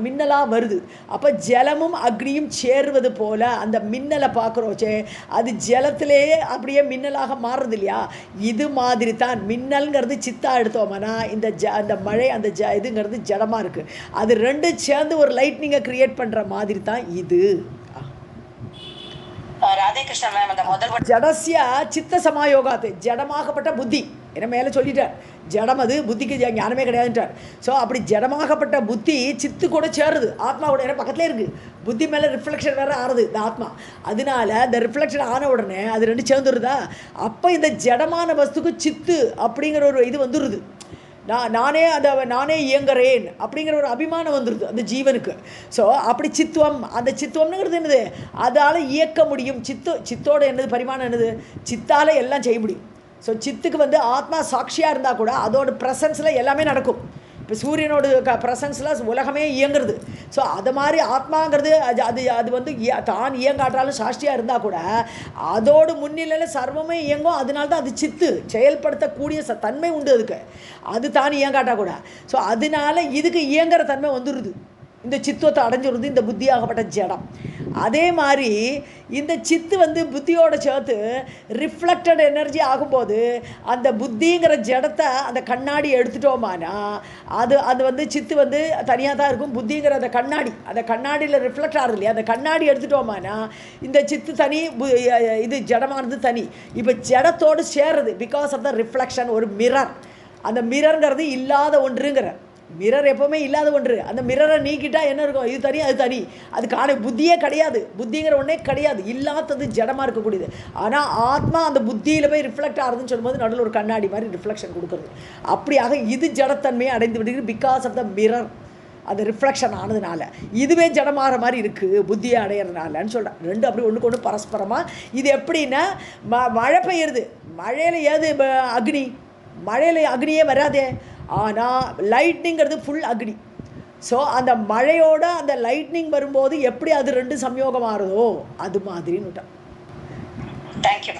மின்னலாக வருது. அப்போ ஜலமும் அக்னியும் சேருவது போல் அந்த மின்னலை பார்க்குறோச்சே அது ஜலத்திலே அப்படியே மின்னலாக மாறுறது இல்லையா? இது மாதிரி தான் மின்னல்ங்கிறது சித்தா எடுத்தோம்னா இந்த மழை அந்த இதுங்கிறது ஜடமாக இருக்குது. அது ரெண்டு சேர்ந்து ஒரு லைட்னிங்கை கிரியேட் பண்ணுற மாதிரி தான் இது. ஜடஸ்ய சித்த சமாயோகாத்து, ஜடமாகப்பட்ட புத்தி. என்ன மேலே சொல்லிட்டார், ஜடம் அது, புத்திக்கு ஞானமே கிடையாதுன்றார். ஸோ அப்படி ஜடமாகப்பட்ட புத்தி சித்து கூட சேருது ஆத்மா கூட, ஏன்னா பக்கத்துலேயே இருக்குது. புத்தி மேலே ரிஃப்ளெக்ஷன் வேறு ஆறுது இந்த ஆத்மா. அதனால இந்த ரிஃப்ளெக்ஷன் ஆன உடனே அது ரெண்டு சேர்ந்துருதா. அப்போ இந்த ஜடமான வஸ்துக்கு சித்து அப்படிங்கிற ஒரு இது வந்துடுது. நானே இயங்குறேன் அப்படிங்கிற ஒரு அபிமானம் வந்துடுது அந்த ஜீவனுக்கு. ஸோ அப்படி சித்துவம், அந்த சித்துவம்னுங்கிறது என்னது? அதால் இயக்க முடியும். சித்தோட என்னது பரிமாணம் என்னது? சித்தால் எல்லாம் செய்ய முடியும். ஸோ சித்துக்கு வந்து ஆத்மா சாட்சியாக இருந்தால் கூட அதோட ப்ரெசன்ஸில் எல்லாமே நடக்கும். இப்போ சூரியனோட ப்ரெசன்ஸில் உலகமே இயங்குறது. ஸோ அது மாதிரி ஆத்மாங்கிறது அது வந்து தான் இயங்காட்டாலும் சாட்சியாக இருந்தால் கூட அதோடு முன்னிலையில் சர்வமே இயங்கும். அதனால தான் அது சித்து செயல்படுத்தக்கூடிய தன்மை உண்டு அதுக்கு. அது தான் இயங்காட்டா கூட. ஸோ அதனால இதுக்கு இயங்குற தன்மை வந்துடுது, இந்த சித்துவத்தை அடைஞ்சிடுது இந்த புத்தியாகப்பட்ட ஜடம். அதே மாதிரி இந்த சித்து வந்து புத்தியோட சேர்த்து ரிஃப்ளெக்டட் எனர்ஜி ஆகும்போது அந்த புத்திங்கிற ஜடத்தை அந்த கண்ணாடி எடுத்துட்டோமானா அது வந்து சித்து வந்து தனியாக தான் இருக்கும். புத்திங்கிற அந்த கண்ணாடியில் ரிஃப்ளெக்ட் ஆகுது இல்லையா, அந்த கண்ணாடி எடுத்துட்டோமானா இந்த சித்து தனி, இது ஜடமானது தனி. இப்போ ஜடத்தோடு சேர்றது பிகாஸ் ஆஃப் த ரிஃப்ளெக்ஷன். ஒரு மிரர், அந்த மிரருங்கிறது இல்லாத ஒன்றுங்கிற. மிரர் எப்போவுமே இல்லாத ஒன்று. அந்த மிரரை நீக்கிட்டால் என்ன இருக்கும்? இது தனி அது தனி. அதுக்கான புத்தியே கிடையாது, புத்திங்கிற ஒன்றே கிடையாது, இல்லாதது ஜடமாக இருக்கக்கூடியது. ஆனால் ஆத்மா அந்த புத்தியில் போய் ரிஃப்ளெக்ட் ஆகுதுன்னு சொல்லும்போது நடுவில் ஒரு கண்ணாடி மாதிரி ரிஃப்ளெக்ஷன் கொடுக்குறது. அப்படியாக இது ஜடத்தன்மையை அடைந்து விடுகிறது பிகாஸ் ஆஃப் த மிரர், அது ரிஃப்ளெக்ஷன் ஆனதுனால. இதுவே ஜடமாகிற மாதிரி இருக்குது புத்தியை அடையிறதுனாலன்னு சொல்கிறேன். ரெண்டு அப்படி ஒன்றுக்கு ஒன்று பரஸ்பரமாக. இது எப்படின்னா மழை பெய்யுறது, மழையில் ஏது அக்னி, மழையில் அக்னியே வராதே. ஆனால் லைட்னிங்கிறது ஃபுல் அக்னி. ஸோ அந்த மழையோட அந்த லைட்னிங் வரும்போது எப்படி அது ரெண்டு சம்யோகம் ஆறுதோ அது மாதிரின்னு விட்டான். தேங்க்யூ.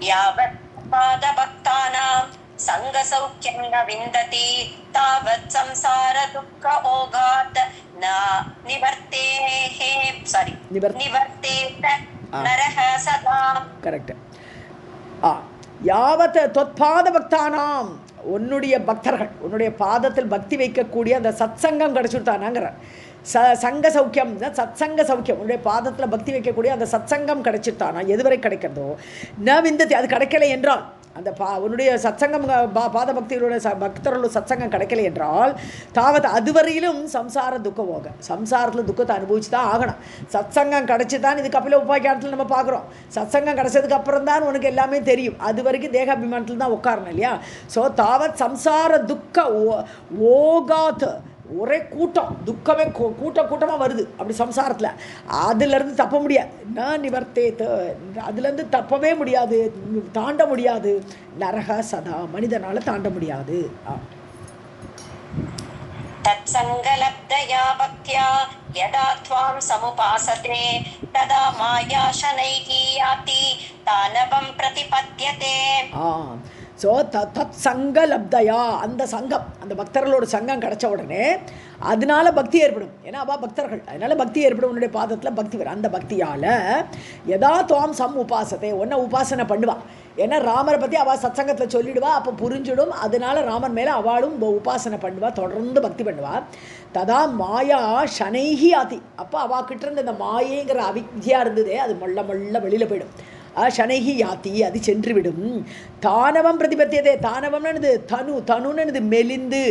யாவத் பாதபக்தானாம் சங்க சௌக்கியம் ந விந்ததி தாவத் சம்சார துக்க ஓகாத் ந நிவர்த்தேஹே நிவர்த்தேத நரஹ சதா. கரெக்ட். யாவத் தொத்பாத பக்தானாம், உன்னுடைய பக்தர்கள் உன்னுடைய பாதத்தில் பக்தி வைக்கக்கூடிய அந்த சத்சங்கம் கிடச்சுட்டானாங்கிற. சங்க சௌக்கியம், சத்சங்க சௌக்கியம், உன்னுடைய பாதத்தில் பக்தி வைக்கக்கூடிய அந்த சத்சங்கம் கிடைச்சிட்டானா. எதுவரை கிடைக்கிறதோ ந விந்ததி, அது கிடைக்கலை என்றால் அந்த உன்னுடைய சத்சங்கம் பாத பக்திகளுடைய பக்தர்களோட சத்சங்கம் கிடைக்கலை என்றால் தாவத் அதுவரையிலும் சம்சார துக்க போக, சம்சாரத்தில் துக்கத்தை அனுபவிச்சு தான் ஆகணும். சத்சங்கம் கிடச்சி தான் இது கபில உபாக்கியானத்தில் நம்ம பார்க்குறோம். சத்சங்கம் கிடச்சதுக்கு அப்புறம் தான் உனக்கு எல்லாமே தெரியும். அது வரைக்கும் தேகாபிமானத்தில் தான் உட்காரணும் இல்லையா. ஸோ தாவத் சம்சார துக்க ஓகாத், ஒரே கூட்டம் துக்கமே கூட்டமாக வருது அப்படி சம்சாரத்தில். அதுலேருந்து தப்ப முடியாது. நான் நிவர்த்தேத்து, அதுலேருந்து தப்பவே முடியாது, தாண்ட முடியாது. நரக சதா, மனிதனால் தாண்ட முடியாது. தத்சங்கலப்தயா பக்த்யா யதா த்வாம் சமுபாசதே ததா மாயா ஷனைஹி யாதி தானவம் பிரதிபத்யதே. ஸோ தத் சங்க லப்தயா, அந்த சங்கம், அந்த பக்தர்களோட சங்கம் கிடச்ச உடனே அதனால பக்தி ஏற்படும். ஏன்னா அவள் பக்தர்கள், அதனால பக்தி ஏற்படும். உன்னுடைய பாதத்தில் பக்தி வரும். அந்த பக்தியால் எதா துவாம் சம் உபாசத்தை, ஒன்றை உபாசனை பண்ணுவாள். ஏன்னா ராமரை பற்றி அவள் சத்சங்கத்தில் சொல்லிடுவா, அப்போ புரிஞ்சிடும். அதனால ராமன் மேலே அவளும் உபாசனை பண்ணுவாள், தொடர்ந்து பக்தி பண்ணுவாள். ததா மாயா ஷனைஹி ஆதி, அப்போ அவகிட்ட இருந்து இந்த மாயைங்கிற அவித்யா இருந்ததே அது மொள்ள மொள்ள வெளியில் போயிடும். ஷனைஹி யாத்தி, அது சென்று விடும். தானவம் பிரதிபத்தியதே, தானவம்னு தனுன்னு மெலிந்து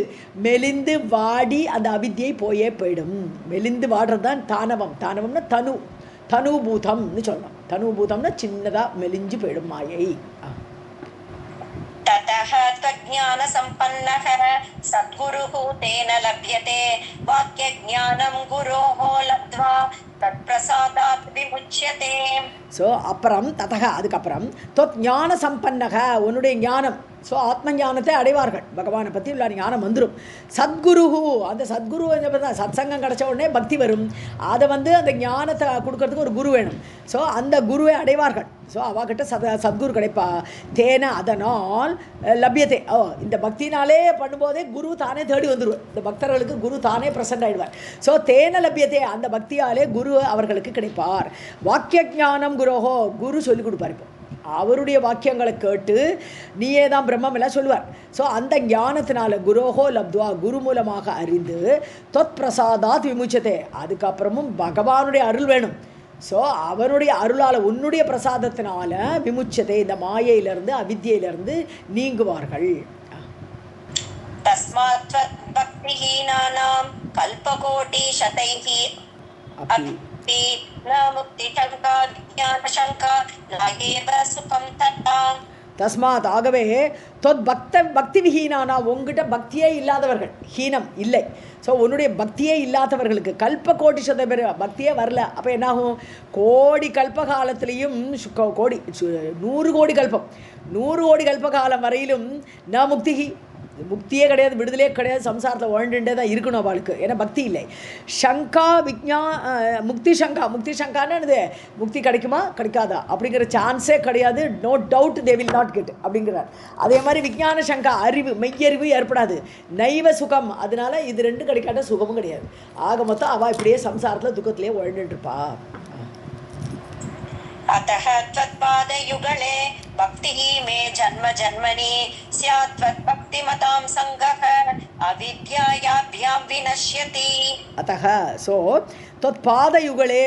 மெலிந்து வாடி அந்த அவித்தியை போயிடும். மெலிந்து வாடுறது தான் தானவம். தானவம்னா தனுபூதம்னு சொல்லலாம். தனுபூதம்னா சின்னதாக மெலிஞ்சு போயிடும் மாயை. ततः त्वज्ञानसम्पन्नः सद्गुरुः तेन लभ्यते वाक्यज्ञानं गुरोः लब्ध्वा तत्प्रसादात् विमुच्यते. ஸோ அப்புறம் ததக, அதுக்கப்புறம் ஞான சம்பன்னக, உன்னுடைய ஞானம், ஸோ ஆத்ம ஞானத்தை அடைவார்கள். பகவானை பற்றி உள்ள ஞானம் வந்துடும். சத்குருஹு, அந்த சத்குரு சத்சங்கம் கிடச்ச உடனே பக்தி வரும். அதை வந்து அந்த ஞானத்தை கொடுக்கறதுக்கு ஒரு குரு வேணும். ஸோ அந்த குருவை அடைவார்கள். ஸோ அவகிட்ட சத்குரு கிடைப்பா. தேன, அதனால் லப்யத்தை, இந்த பக்தினாலே பண்ணும்போதே குரு தானே தேடி வந்துடுவார். இந்த பக்தர்களுக்கு குரு தானே ப்ரெசென்ட் ஆகிடுவார். ஸோ தேன லப்யத்தை, அந்த பக்தியாலே குரு அவர்களுக்கு கிடைப்பார். வாக்கிய ஞானம் குரோஹோ, குரு சொல்லிக் கொடுப்பார். இப்போ அவருடைய வாக்கியங்களை கேட்டு நீயே தான் பிரம்மம் எல்லாம் சொல்லுவார். ஸோ அந்த ஞானத்தினால குரோஹோ லப்துவா, குரு மூலமாக அறிந்து தொத் பிரசாதாத் விமுச்சதே, அதுக்கப்புறமும் பகவானுடைய அருள் வேணும். ஸோ அவனுடைய அருளால், உன்னுடைய பிரசாதத்தினால விமுச்சதே, இந்த மாயையிலிருந்து அவித்யிலிருந்து நீங்குவார்கள். தஸ்மாத் பக்திஹீனானாம் கல்பகோட்டி சதைஹி அப்பி ந முக்தி சங்கா விஞ்ஞான சங்கா நயேவ சுகம் தத்தா. தஸ்மாத், ஆகவே பக்தி விஹீனானா, உங்ககிட்ட பக்தியே இல்லாதவர்கள், ஹீனம் இல்லை. ஸோ உன்னுடைய பக்தியே இல்லாதவர்களுக்கு கல்பகோட்டி சத பேர் பக்தியே வரல. அப்போ என்னாகும்? கோடி கல்ப காலத்துலேயும் 100 கோடி கல்பம் 100 கோடி கல்ப காலம் வரையிலும் ந முக்திகி, முக்தியே கிடையாது, விடுதலையே கிடையாது, சம்சாரத்தில் வாழ்ந்துட்டே தான் இருக்கணும் அவளுக்கு. ஏன்னா பக்தி இல்லை. சங்கா விஜ்ஞா முக்தி சங்கான்னு என்னது, முக்தி கிடைக்குமா கிடைக்காதா அப்படிங்கிற சான்ஸே கிடையாது. No doubt they will not get அப்படிங்கிறார். அதே மாதிரி விஞ்ஞான சங்கா, அறிவு மெய்யறிவு ஏற்படாது. நைவ சுகம், அதனால இது ரெண்டும் கிடைக்காத சுகமும் கிடையாது. ஆக மொத்தம் அவள் இப்படியே சம்சாரத்தில் துக்கத்திலே வாழ்ந்துட்டு இருப்பா. अतः त्वत्पादयुगले भक्तिः मे जन्म जन्मनि स्यात् त्वत्भक्तिमतां सङ्गः अविद्यायाभ्यां विनश्यति. अतः सो त्वत्पादयुगले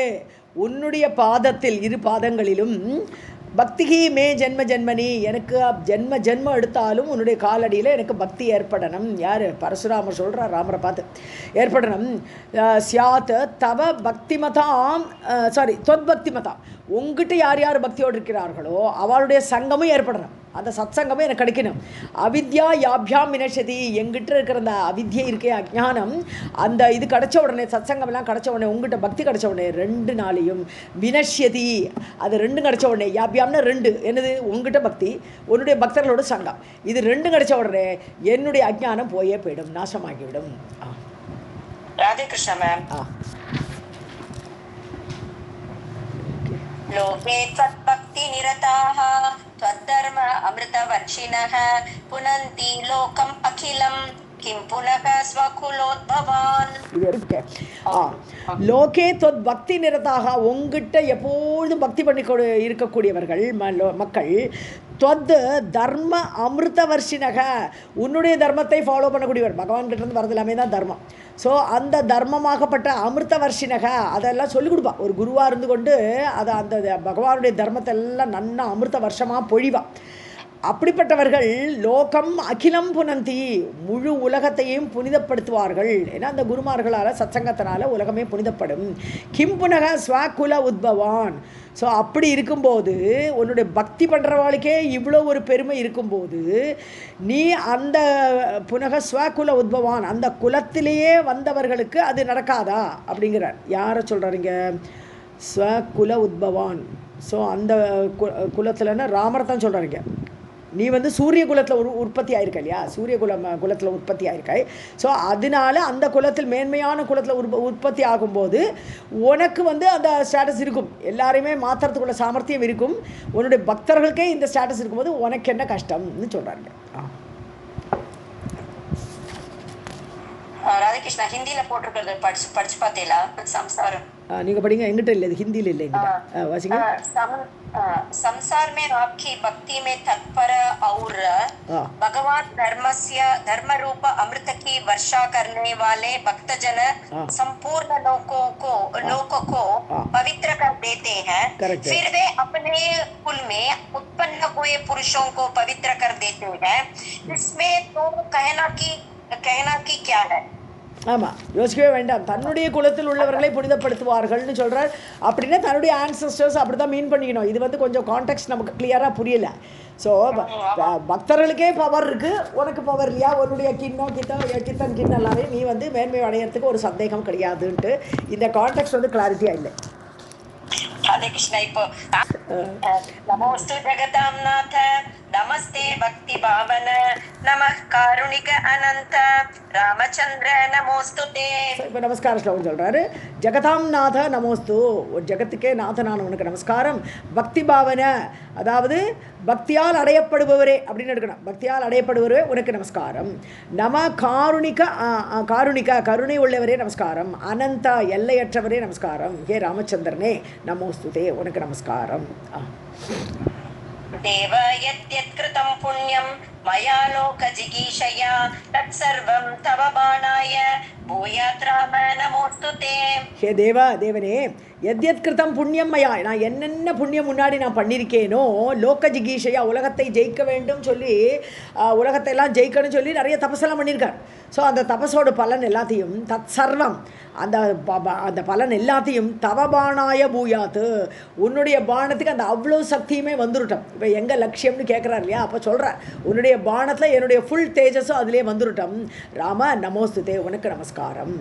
உன்னுடைய பாதத்தில், இரு பாதங்களிலும், பக்திகி மே ஜென்ம ஜென்மனி, எனக்கு ஜென்ம எடுத்தாலும் உன்னுடைய காலடியில் எனக்கு பக்தி ஏற்படணும். யார்? பரசுராமர் சொல்கிறார் ராமரை பார்த்து, ஏற்படணும். சியாத் தவ பக்திமதாம், சாரி தொத் பக்திமதாம், உங்ககிட்ட யார் யார் பக்தியோடு இருக்கிறார்களோ அவளுடைய சங்கமும் ஏற்படணும், அந்த சத் சங்கமும் எனக்கு கிடைக்கணும். அவித்யா யாபியாம் வினஷதி, எங்கிட்ட இருக்கிற அந்த அவித்யை இருக்கே, அஜ்ஞானம், அந்த இது கிடச்ச உடனே, சத் சங்கமெல்லாம் கிடச்ச உடனே, உங்ககிட்ட பக்தி கிடச்ச உடனே 2 நாளையும் வினஷ்யதி, அது 2 கிடச்ச உடனே, யாபியாம்னா 2, என்னது, உங்ககிட்ட பக்தி, உன்னுடைய பக்தர்களோட சங்கம், இது 2 கிடச்ச உடனே என்னுடைய அஜ்ஞானம் போயே போயிடும், நாசமாகிவிடும். ராதே கிருஷ்ணா மேம். लोके त्वद्भक्ति निरताः त्वद्धर्म अमृतवर्षिणः पुनन्ति लोकम् अखिलं किं पुनः स्वकुलोद्भवान्. இது இருக்கு. லோகே தொத் பக்தி நிரதாக, உங்ககிட்ட எப்பொழுதும் பக்தி பண்ணி இருக்கக்கூடியவர்கள் மக்கள், தொத் தர்ம அமிர்த வர்ஷினக, உன்னுடைய தர்மத்தை ஃபாலோ பண்ணக்கூடியவர், பகவான்கிட்ட இருந்து வரது எல்லாமே தான் தர்மம். ஸோ அந்த தர்மமாகப்பட்ட அமிர்த வர்ஷினக அதெல்லாம் சொல்லிக் கொடுப்பா. ஒரு குருவாக இருந்து கொண்டு அதை அந்த பகவானுடைய தர்மத்தை எல்லாம் நன்னா அமிர்த வருஷமாக பொழிவா. அப்படிப்பட்டவர்கள் லோகம் அகிலம் புனந்தி, முழு உலகத்தையும் புனிதப்படுத்துவார்கள். ஏன்னா அந்த குருமார்களால் சத்சங்கத்தினால உலகமே புனிதப்படும். கிம் புனக ஸ்வகுல உத்பவான். ஸோ அப்படி இருக்கும்போது, உன்னுடைய பக்தி பண்ணுறவாளுக்கே இவ்வளோ ஒரு பெருமை இருக்கும்போது, நீ அந்த புனக ஸ்வகுல உத்பவான், அந்த குலத்திலேயே வந்தவர்களுக்கு அது நடக்காதா அப்படிங்கிறார். யாரை சொல்கிறாருங்க? ஸ்வகுல உத்பவான். ஸோ அந்த குலத்தில்னா ராமரை தான் சொல்கிறாருங்க. நீ வந்து சூரிய குலத்தில் உற்பத்தி ஆயிருக்க இல்லையா, சூரிய குலத்தில் உற்பத்தி ஆயிருக்காய். ஸோ அதனால அந்த குலத்தில், மேன்மையான குலத்தில் உற்பத்தி ஆகும்போது உனக்கு வந்து அந்த ஸ்டேட்டஸ் இருக்கும், எல்லாரையுமே மாற்றுறதுக்குள்ள சாமர்த்தியம் இருக்கும். உன்னுடைய பக்தர்களுக்கே இந்த ஸ்டேட்டஸ் இருக்கும்போது உனக்கு என்ன கஷ்டம்னு சொல்கிறாங்க. ராதாகிருஷ்ணா ஹிந்தியில் போட்டிருக்கிறது படிச்சு பார்த்தீங்களா? சம்சாரம் நீங்கள் படிங்க, எங்கிட்ட இல்லை, இது ஹிந்தியில் இல்லை, வாசிங்க. संसार में आपकी भक्ति में तत्पर और भगवान धर्म रूप अमृत की वर्षा करने वाले भक्तजन संपूर्ण लोकों को पवित्र कर देते हैं. फिर वे अपने कुल में उत्पन्न हुए पुरुषों को पवित्र कर देते हैं. इसमें तो कहना की क्या है? ஆமாம், யோசிக்கவே வேண்டாம். தன்னுடைய குலத்தில் உள்ளவர்களை புனிதப்படுத்துவார்கள்னு சொல்கிறார். அப்படின்னா தன்னுடைய ஆன்சஸ்டர்ஸ் அப்படி தான் மீன் பண்ணிக்கணும். இது வந்து கொஞ்சம் கான்டெக்ஸ்ட் நமக்கு கிளியராக புரியலை. ஸோ பக்தர்களுக்கே பவர் இருக்குது, உனக்கு பவர் இல்லையா? உன்னுடைய கித்தன் எல்லாமே நீ வந்து மேன்மை அடையிறதுக்கு ஒரு சந்தேகம் கிடையாதுன்ட்டு இந்த கான்டெக்ஸ்ட் வந்து கிளாரிட்டியாக இல்லை. राधे कृष्ण. இப்போ நமோஸ்து ஜகதாம் நாத நமஸ்தே பக்தி பாவன நமः காருணிக அனந்த ராமச்சந்திர நமோஸ்துதே. இப்போ நமஸ்கார ஸ்லோகம் சொல்கிறாரு. ஜகதாம் நாத நமோஸ்து, ஒரு ஜகத்துக்கே நாதனான உனக்கு நமஸ்காரம். பக்தி பாவன, அதாவது பக்தியால் அடையப்படுபவரே அப்படின்னு எடுக்கணும். பக்தியால் அடையப்படுபவரே உனக்கு நமஸ்காரம். நம காருணிக கருணை உள்ளவரே நமஸ்காரம். அனந்த எல்லையற்றவரே நமஸ்காரம். ஹே ராமச்சந்திரனே நமோஸ்துதே, உனக்கு நமஸ்காரம். தேவ யத்யத் கிருதம் புண்ணியம் மயா லோக ஜிகீஷயா தத் சர்வம் தவ பானாய பூயாத் ராம நமோஸ்துதே. ஹே தேவா, தேவனே, எத்யத் கிருதம் புண்ணியம் மயா, நான் என்னென்ன புண்ணியம் முன்னாடி நான் பண்ணியிருக்கேனோ, லோக ஜிகீஷையா, உலகத்தை ஜெயிக்க வேண்டும் சொல்லி, உலகத்தை எல்லாம் ஜெயிக்கணும்னு சொல்லி நிறைய தபசெல்லாம் பண்ணியிருக்கார். ஸோ அந்த தபஸோட பலன் எல்லாத்தையும், தத் சர்வம், அந்த பலன் எல்லாத்தையும் தவபானாய பூயாத்து, உன்னுடைய பானத்துக்கு அந்த அவ்வளோ சக்தியுமே வந்துருட்டோம். இப்போ எங்கள் லட்சியம்னு கேட்குறாரு இல்லையா, அப்போ சொல்கிறேன், உன்னுடைய பானத்தில் என்னுடைய ஃபுல் தேஜஸும் அதிலே வந்துருட்டோம். ராம நமோஸ்துதே, உனக்கு நமஸ்காரம்.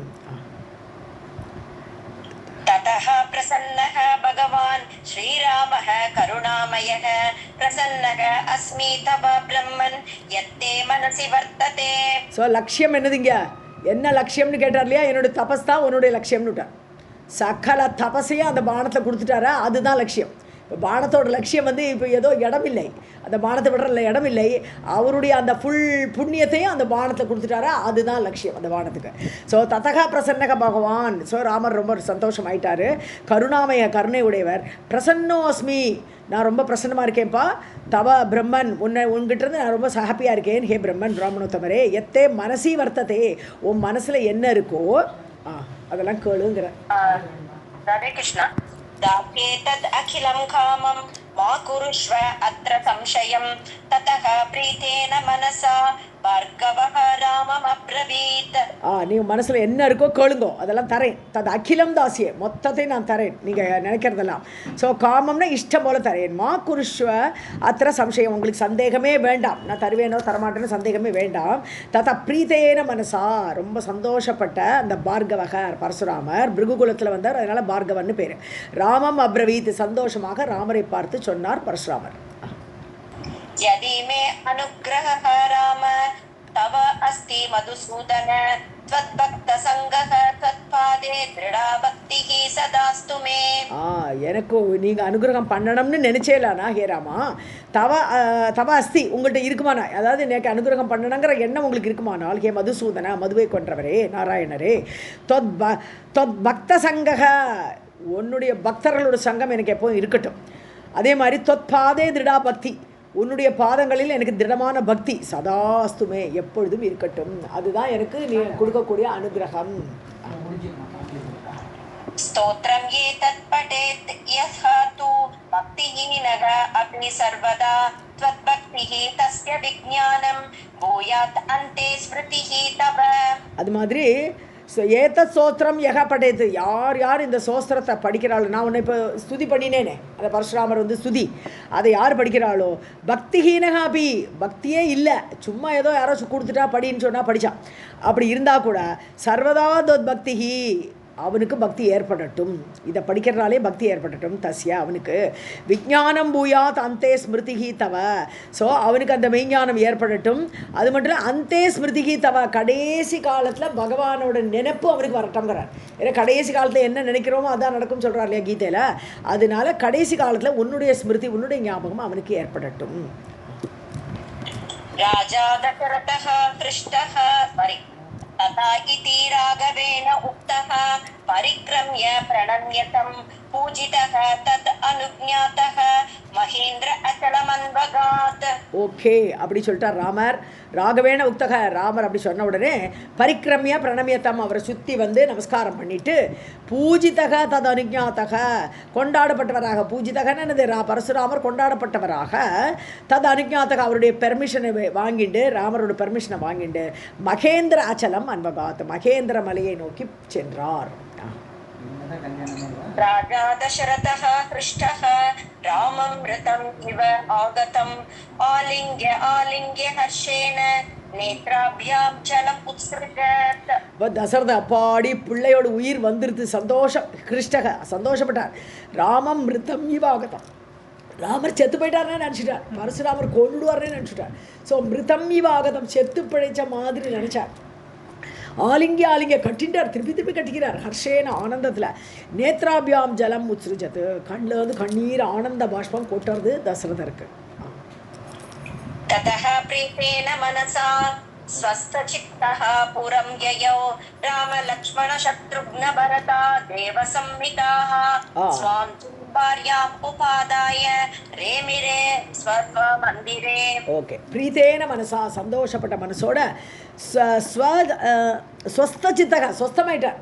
தத ततः प्रसन्नः भगवान् श्रीरामः करुणामयः प्रसन्नः अस्मि तव ब्रह्मन् यत्ते मनसि वर्तते. ஸோ லட்சியம் என்னதுங்க, என்ன லட்சியம்னு கேட்டார் இல்லையா, என்னுடைய தபஸ் தான் உன்னுடைய லட்சியம்னு விட்டார். சகல தபஸையும் அந்த பானத்தில் கொடுத்துட்டாரா, அதுதான் லட்சியம். இப்போ பானத்தோட லட்சியம் வந்து இப்போ ஏதோ இடமில்லை, அந்த பானத்தை விடுற இடமில்லை, அவருடைய அந்த ஃபுல் புண்ணியத்தையும் அந்த பானத்தில் கொடுத்துட்டாரா, அதுதான் லட்சியம் அந்த பானத்துக்கு. ஸோ ததகா பிரசன்னக பகவான். ஸோ ராமர் ரொம்ப சந்தோஷம் ஆயிட்டாரு. கருணாமய கருணை உடையவர். பிரசன்னோ அஸ்மி, நான் ரொம்ப பிரசன்னமாக இருக்கேன்ப்பா. தவ பிரம்மன், உன்கிட்டருந்து நான் ரொம்ப ஹாப்பியாக இருக்கேன். ஹே பிரம்மன் பிராமணோத்தமரே, எத்தே மனசி வர்த்ததே, உன் மனசில் என்ன இருக்கோ அதெல்லாம் கேளுங்கிற. ராதே கிருஷ்ணா. दाप्येतद् अखिलं कामं मा कुरुष्व अत्र संशयं ततः प्रीतेन मनसा भार्गवः रामम् अब्रवीत्. நீங்கள் மனசில் என்ன இருக்கோ கேளுங்கோ, அதெல்லாம் தரேன். தது அகிலம் தாசியே, மொத்தத்தையும் நான் தரேன் நீங்கள் நினைக்கிறதெல்லாம். ஸோ காமம்னா இஷ்டம் போல் தரேன். மா குருஷ்வ அத்திர சம்சயம், உங்களுக்கு சந்தேகமே வேண்டாம், நான் தருவேனோ தரமாட்டேன்னு சந்தேகமே வேண்டாம். தத பிரீத்தேன மனசா, ரொம்ப சந்தோஷப்பட்ட அந்த பார்கவக பரசுராமர் பிருகுகுலத்தில் வந்தார், அதனால் பார்கவன்னு பேர். ராமம் அப்ரவீத், சந்தோஷமாக ராமரை பார்த்து சொன்னார் பரசுராமர். यदि मे अनुग्रहः राम तव अस्ति मधुसूदन त्वद्भक्तसङ्गः त्वत्पादे दृढा भक्तिः सदास्तु मे. எனக்கு நீங்கள் அனுகிரகம் பண்ணணும்னு நினச்சேலானா ஹே ராமா, தவ அஸ்தி, உங்கள்கிட்ட இருக்குமானா, அதாவது எனக்கு அனுகிரகம் பண்ணணுங்கிற எண்ணம் உங்களுக்கு இருக்குமானால், ஹே மதுசூதன, மதுவை கொன்றவரே நாராயணரே, தொத் பக்த சங்கக, உன்னுடைய பக்தர்களோட சங்கம் எனக்கு எப்போதும் இருக்கட்டும். அதே மாதிரி தொத்பாதே திருடா பக்தி, உன்னுடைய பாதங்களில் எனக்கு திருடமான பக்தி சதாஸ்துமே, எப்பொழுதும் இருக்கட்டும். அதுதான் எனக்கு நீ கொடுக்கக்கூடிய அனுகிரகம். स्तोत्रं ये तत्पठेत् यथा तु भक्तिहीनः अपि सर्वदा त्वद्भक्तिः तस्य विज्ञानं भूयात् अन्ते स्मृतिः तव. அது மாதிரி ஏத்த சோத்திரம் யக படைத்து, யார் யார் இந்த சோஸ்திரத்தை படிக்கிறாளோ, நான் உன்னை இப்போ ஸ்துதி பண்ணினேனே, அதை பரசுராமர் வந்து ஸ்துதி, அதை யார் படிக்கிறாளோ, பக்திஹீனகாபி, பக்தியே இல்லை, சும்மா ஏதோ யாராச்சும் கொடுத்துட்டா படின்னு சொன்னால் படித்தான், அப்படி இருந்தால் கூட சர்வதா தோத் பக்திஹி, அவனுக்கு பக்தி ஏற்படட்டும், இதை படிக்கிறனாலே பக்தி ஏற்படட்டும். தஸ்யா, அவனுக்கு விஜானம் பூயாத் அந்தே ஸ்மிருதிகி தவ, ஸோ அவனுக்கு அந்த மெய்ஞானம் ஏற்படட்டும். அது மட்டும் இல்லை, அந்தே ஸ்மிருதிகி தவ, கடைசி காலத்தில் பகவானோட நினைப்பு அவனுக்கு வரட்டும்ங்கிறார். ஏன்னா கடைசி காலத்தில் என்ன நினைக்கிறோமோ அதான் நடக்கும் சொல்கிறார் இல்லையா கீதையில். அதனால கடைசி காலத்தில் உன்னுடைய ஸ்மிருதி, உன்னுடைய ஞாபகம் அவனுக்கு ஏற்படட்டும். ராஜா தசரதः पृष्टः तथा इति राघवेन उक्तः परिक्रम्य प्रणम्यतं पूजितः तद् अनुज्ञातः மகேந்திர அச்சலமன்பகாத். ஓகே, அப்படி சொல்லிட்டார் ராமர். ராகவேன உக்தக, ராமர் அப்படி சொன்ன உடனே பரிக்கிரமிய பிரணமியத்தம், அவரை சுற்றி வந்து நமஸ்காரம் பண்ணிட்டு, பூஜிதக தது அனுஜாத்தக, கொண்டாடப்பட்டவராக, பூஜிதகன்னு என்னது, பரசுராமர் கொண்டாடப்பட்டவராக, தது அனுஜாத்தக, அவருடைய பெர்மிஷனை வாங்கிட்டு, ராமரோட பெர்மிஷனை வாங்கிட்டு, மகேந்திர அச்சலம் அன்பகாத், மகேந்திர மலையை நோக்கி சென்றார். ராஜா தசரதः ஹ்ருஷ்டः ராமம்ருதம் இவ ஆகதம் ஆலிங்ய ஹர்ஷேன நேத்ராபியாம் ஜலம் உத்ஸ்ருஜத். தசரத அப்பாடி பிள்ளையோட உயிர் வந்துருது, சந்தோஷம். ஹ்ருஷ்டக, சந்தோஷப்பட்டார். ராமம் மிருத்தம் இவ ஆகதம், ராமர் செத்து போயிட்டார்னு நினச்சிட்டார், பரசுராமர் கொண்டுவார்னு நினச்சிட்டார். ஸோ மிருத்தம் இவ ஆகதம், செத்து பிழைச்ச மாதிரி நினச்சார். ஆலிங்க கட்டின்றார், திருப்பி கட்டிக்கிறார். ஹர்ஷேன, ஆனந்தத்தில். நேத்ராபியாம் ஜலம் உத்ஸ்ருஜத், கண்ணில் வந்து கண்ணீர் ஆனந்த பாஷ்பம் கொட்டுறது தசரதருக்கு. ததஹ பிரீதேன மனசா ஸ்வஸ்தசித்தஹ புரம் யயோ ராம லக்ஷ்மண சத்ருக்ன பரதா தேவ சம்மிதாஹ ஸ்வாம் பார்யாம் உபாதாய ரேமிரே ஸ்வர்வ மந்திரே. ஓகே, பிரீத்தேன மனசா, சந்தோஷப்பட்ட மனசோட, ஸ்வஸ்தசித்தக, ஸ்வஸ்தமாயிட்டார்.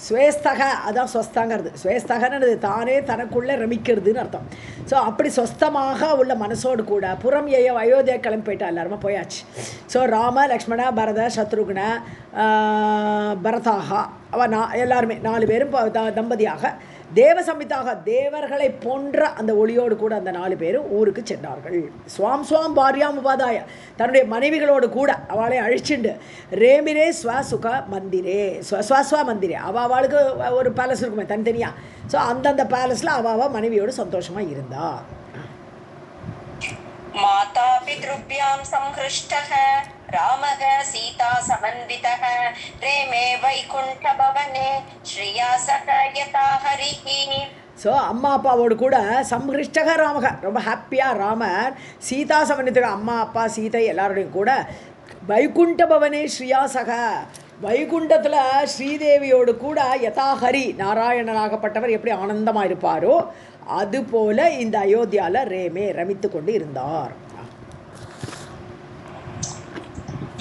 ஸ்வேஸ்தக, அதான் ஸ்வஸ்தாங்கிறது. ஸ்வேஸ்தகன்னு தானே தனக்குள்ளே ரமிக்கிறதுன்னு அர்த்தம். ஸோ அப்படி ஸ்வஸ்தமாக உள்ள மனசோடு கூட புறம் அயோத்தியா கிளம்பி போயிட்டா, எல்லாருமே போயாச்சு. ஸோ ராம லக்ஷ்மண பரத சத்ருக்ன பரதாக, எல்லாருமே 4 பேரும் தம்பதியாக தேவசமிதாக தேவர்களை போன்ற அந்த ஒளியோடு கூட அந்த 4 பேரும் ஊருக்கு சென்றார்கள். ஸ்வாம் பாரியாம் உபாதாய தன்னுடைய மனைவிகளோடு கூட அவளை அழிச்சுண்டு ரேமிரே ஸ்வசுக மந்திரே ஸ்வஸ்வ மந்திரே அவளுக்கு ஒரு பேலஸ் இருக்குமே தனித்தனியாக. ஸோ அந்தந்த பேலஸில் அவள் மனைவியோடு சந்தோஷமாக இருந்தா. மாதா பித்ருப்யாம் சம்ஹ்ருஷ்டः ராமः சீதா சமன்விதः ரேமே வைகுண்ட பவனே ஸ்ரீயா சக யதா ஹரிஹி. ஸோ அம்மா அப்பாவோடு கூட சம்ஹ்ருஷ்டக ராமக ரொம்ப ஹாப்பியாக ராமர் சீதா சமன்விதக அம்மா அப்பா சீதை எல்லாரோடையும் கூட வைகுண்ட பவனே ஸ்ரீயா சக வைகுண்டத்தில் ஸ்ரீதேவியோடு கூட யதாஹரி நாராயணனாகப்பட்டவர் எப்படி ஆனந்தமாக இருப்பாரோ அதுபோல இந்த அயோத்தியாவில் ரேமே ரமித்து கொண்டு இருந்தார்.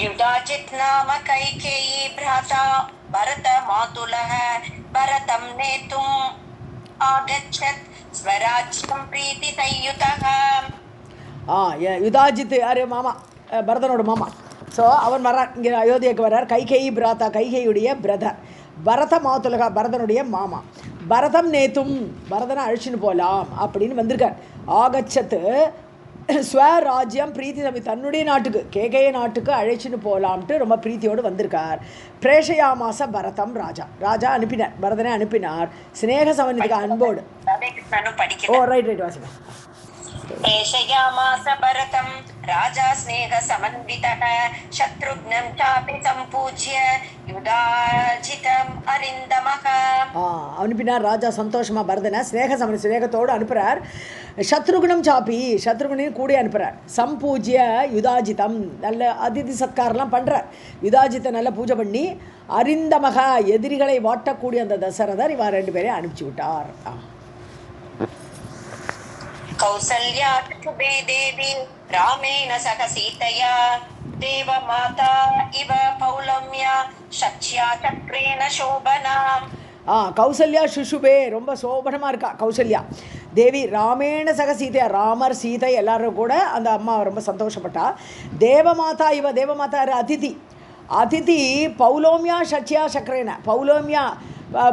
யுதாஜித் நாம கைகேயி ப்ராதா பரத மாதுலஹ பரதம் நேதும் ஆகச்சத் ஸ்வராஜ்யம் பிரீதி சயுதஹ. யுதாஜித் யார்? மாமா, பரதனோட மாமா. ஸோ அவன் வர்றார், இங்கே அயோத்தியாவுக்கு வர்றார். கைகேயி பிராத்தா கைகேயுடைய பிரதர், பரத மாதுலகா பரதனுடைய மாமா. பரதம் நேத்தும் பரதனை அழிச்சுன்னு போகலாம் அப்படின்னு வந்திருக்கார். ஆகச்சத்து ஸ்வராஜ்யம் பிரீத்தி சமி தன்னுடைய நாட்டுக்கு கேகேய நாட்டுக்கு அழைச்சின்னு போகலாம்ட்டு ரொம்ப பிரீத்தியோடு வந்திருக்கார். பிரேஷயாமாச பரதம் ராஜா அனுப்பினார், பரதனை அனுப்பினார் ஸ்நேக சமன்விதக அன்போடு. ஓ ரைட் வாசிங்க. ஏஷயாமாச பரதம் ராஜா ஸ்நேக சமன்விதः சத்ருக்னம் சாபி சம்பூஜ்ய யுதாஜிதம் அரிந்தமஹ. அனுப்பினார் ராஜா சந்தோஷமா பரதனை ஸ்நேகத்தோடு அனுப்புகிறார். சத்ருகுணம் சாப்பி சத்ருகுணையும் கூட அனுப்புகிறார். சம்பூஜ்ய யுதாஜிதம் நல்ல அதிதி சத்காரெலாம் பண்ணுறார். யுதாஜித்தை நல்ல பூஜை பண்ணி அரிந்தமக எதிரிகளை வாட்டக்கூடிய அந்த தசரதர் இவா 2 பேரையும் அனுப்பிச்சி விட்டார். கௌசல்யா சுபே தேவி ராமேண சக சீதையா தேவ மாதா இவ பௌலம்யா சக்ஷ்யா சக்ரேண சோபனா. கௌசல்யா சுஷுபே ரொம்ப சோபனமாக இருக்கா கௌசல்யா தேவி. ராமேண சக சீதையா ராமர் சீதை எல்லாரும் கூட அந்த அம்மா ரொம்ப சந்தோஷப்பட்டா. தேவமாதா இவ தேவமாதா அதிதி பௌலோமியா சச்சியா சக்கரேன பௌலோமியா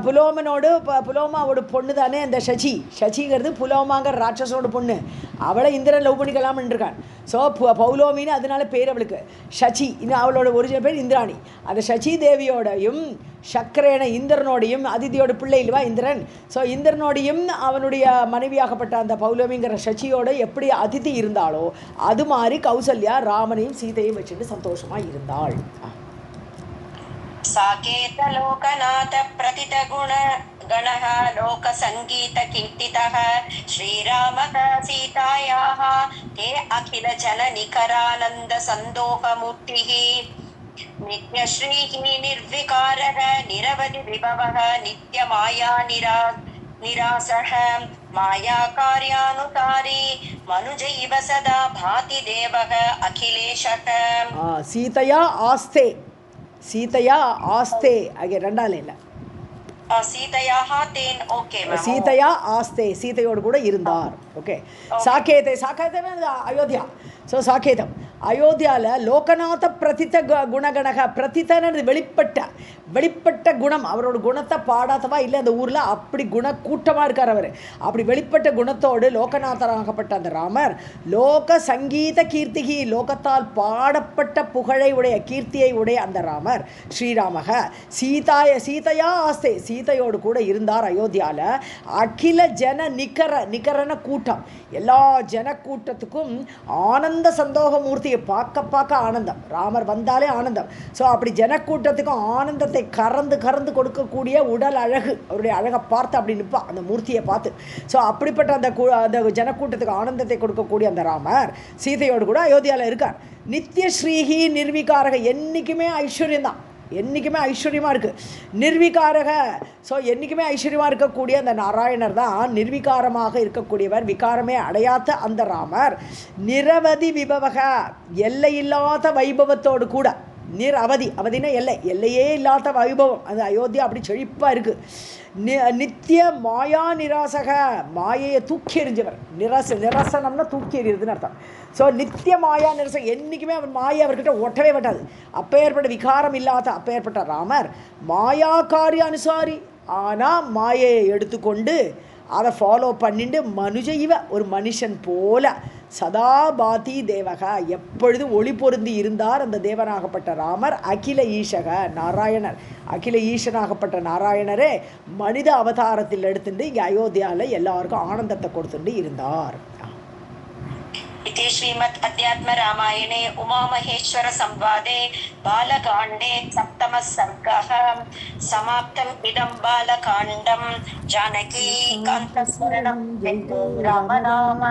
புலோமனோடு புலோமாவோட பொண்ணு தானே அந்த சச்சிங்கிறது புலோமாங்கிற ராட்சசோட பொண்ணு. அவளை இந்திரன் லவ் பண்ணிக்கலாம்னு இருக்கான். ஸோ பௌலோமின்னு அதனால பேர் அவளுக்கு சச்சி. இன்னும் அவளோட ஒரிஜினல் பேர் இந்திராணி. அந்த சச்சி தேவியோடையும் சக்கரேன இந்திரனோடையும் அதிதியோட பிள்ளை இல்லவா இந்திரன். ஸோ இந்திரனோடையும் அவனுடைய மனைவியாகப்பட்ட அந்த பௌலோமிங்கிற சச்சியோட எப்படி அதிதி இருந்தாளோ அது மாதிரி கௌசல்யா ராமனையும் சீதையும் வச்சுட்டு சந்தோஷமாக இருந்தாள். சாகேத லோகநாத பிரதித குண கணஹ லோக சங்கீத கீர்த்திதஹ ஸ்ரீராமக சீதாயாஹ தே அகில ஜன நிகரானந்த சந்தோக மூர்த்திஹி நித்ய ஸ்ரீஹி நிர்விகாரஹ நிரவதி விபவஹ நித்ய மாயா நிராசஹ மாயா கார்யானுசாரி மனுஜைவ சதா பாதி தேவஹ அகிலேஷக. சீதையா ஆஸ்தே அங்கே 2ஆல் இல்லை சீதையா ஆஸ்தே சீதையோடு கூட இருந்தார். ஓகே சாக்கேதம் அயோத்தியா. ஸோ சாக்கேதம் அயோத்தியாவில் லோகநாத பிரதித்த குணகணக பிரதித்தனது வெளிப்பட்ட குணம். அவரோட குணத்தை பாடாதவா இல்லை அந்த ஊரில். அப்படி கூட்டமாக இருக்கார் அவர். அப்படி வெளிப்பட்ட குணத்தோடு லோகநாதராகப்பட்ட அந்த ராமர் லோக சங்கீத கீர்த்திகி லோகத்தால் பாடப்பட்ட புகழை உடைய கீர்த்தியை உடைய அந்த ராமர் ஸ்ரீராமக சீதையா ஆஸ்தே சீதையோடு கூட இருந்தார் அயோத்தியாவில். அகில ஜன நிகரன கூட்டம் எல்லா ஜன கூட்டத்துக்கும் ஆனந்த சந்தோக மூர்த்தியை பார்க்க ஆனந்தம். ராமர் வந்தாலே ஆனந்தம். ஸோ அப்படி ஜனக்கூட்டத்துக்கும் ஆனந்தத்தை கறந்து கொடுக்கக்கூடிய உடல் அழகு அவருடைய அழகை பார்த்து அப்படி நிற்பா அந்த மூர்த்தியை பார்த்து. ஸோ அப்படிப்பட்ட அந்த ஜனக்கூட்டத்துக்கு ஆனந்தத்தை கொடுக்கக்கூடிய அந்த ராமர் சீதையோடு கூட அயோத்தியாவில் இருக்கார். நித்திய ஸ்ரீஹி நிர்விகாரக என்றைக்குமே ஐஸ்வர்யம்தான், என்றைக்குமே ஐஸ்வர்யமாக இருக்குது. நிர்விகாரக ஸோ என்றைக்குமே ஐஸ்வர்யமாக இருக்கக்கூடிய அந்த நாராயணர் தான் நிர்விகாரமாக இருக்கக்கூடியவர். விகாரமே அடையாத அந்த ராமர் நிரவதி விபவக எல்லையில்லாத வைபவத்தோடு கூட அவதினா எல்லையே இல்லாத வைபவம். அந்த அயோத்தியா அப்படி செழிப்பாக இருக்குது. நித்திய மாயா நிராசக மாயையை தூக்கி எறிஞ்சவர். நிரசனம்னா தூக்கி எறிகிறதுன்னு அர்த்தம். ஸோ நித்திய மாயா நிரசம் என்றைக்குமே அவன் மாயை அவர்கிட்ட ஒட்டவே மாட்டாது. அப்பேற்பட்ட விகாரம் இல்லாத அப்பேற்பட்ட ராமர் மாயா காரிய அனுசாரி ஆனால் மாயையை எடுத்துக்கொண்டு அதை ஃபாலோ பண்ணிட்டு மனுஜ இவ ஒரு மனுஷன் போல சதா பாதி தேவகா எப்பொழுதும் ஒளி பொருந்தி இருந்தார் அந்த தேவனாகப்பட்ட ராமர். அகில ஈஷக நாராயணர், அகில ஈஷனாகப்பட்ட நாராயணரே மனித அவதாரத்தில் எடுத்துட்டு இங்கே அயோத்தியாவில் எல்லாருக்கும் ஆனந்தத்தை கொடுத்துட்டு இருந்தார். इति श्रीमद् अध्यात्म रामायणे उमामहेश्वर संवादे बालकाण्डे सप्तमः सर्गः समाप्तम्. इदं बालकाण्डं जानकी कान्तस्मरणं राम नाम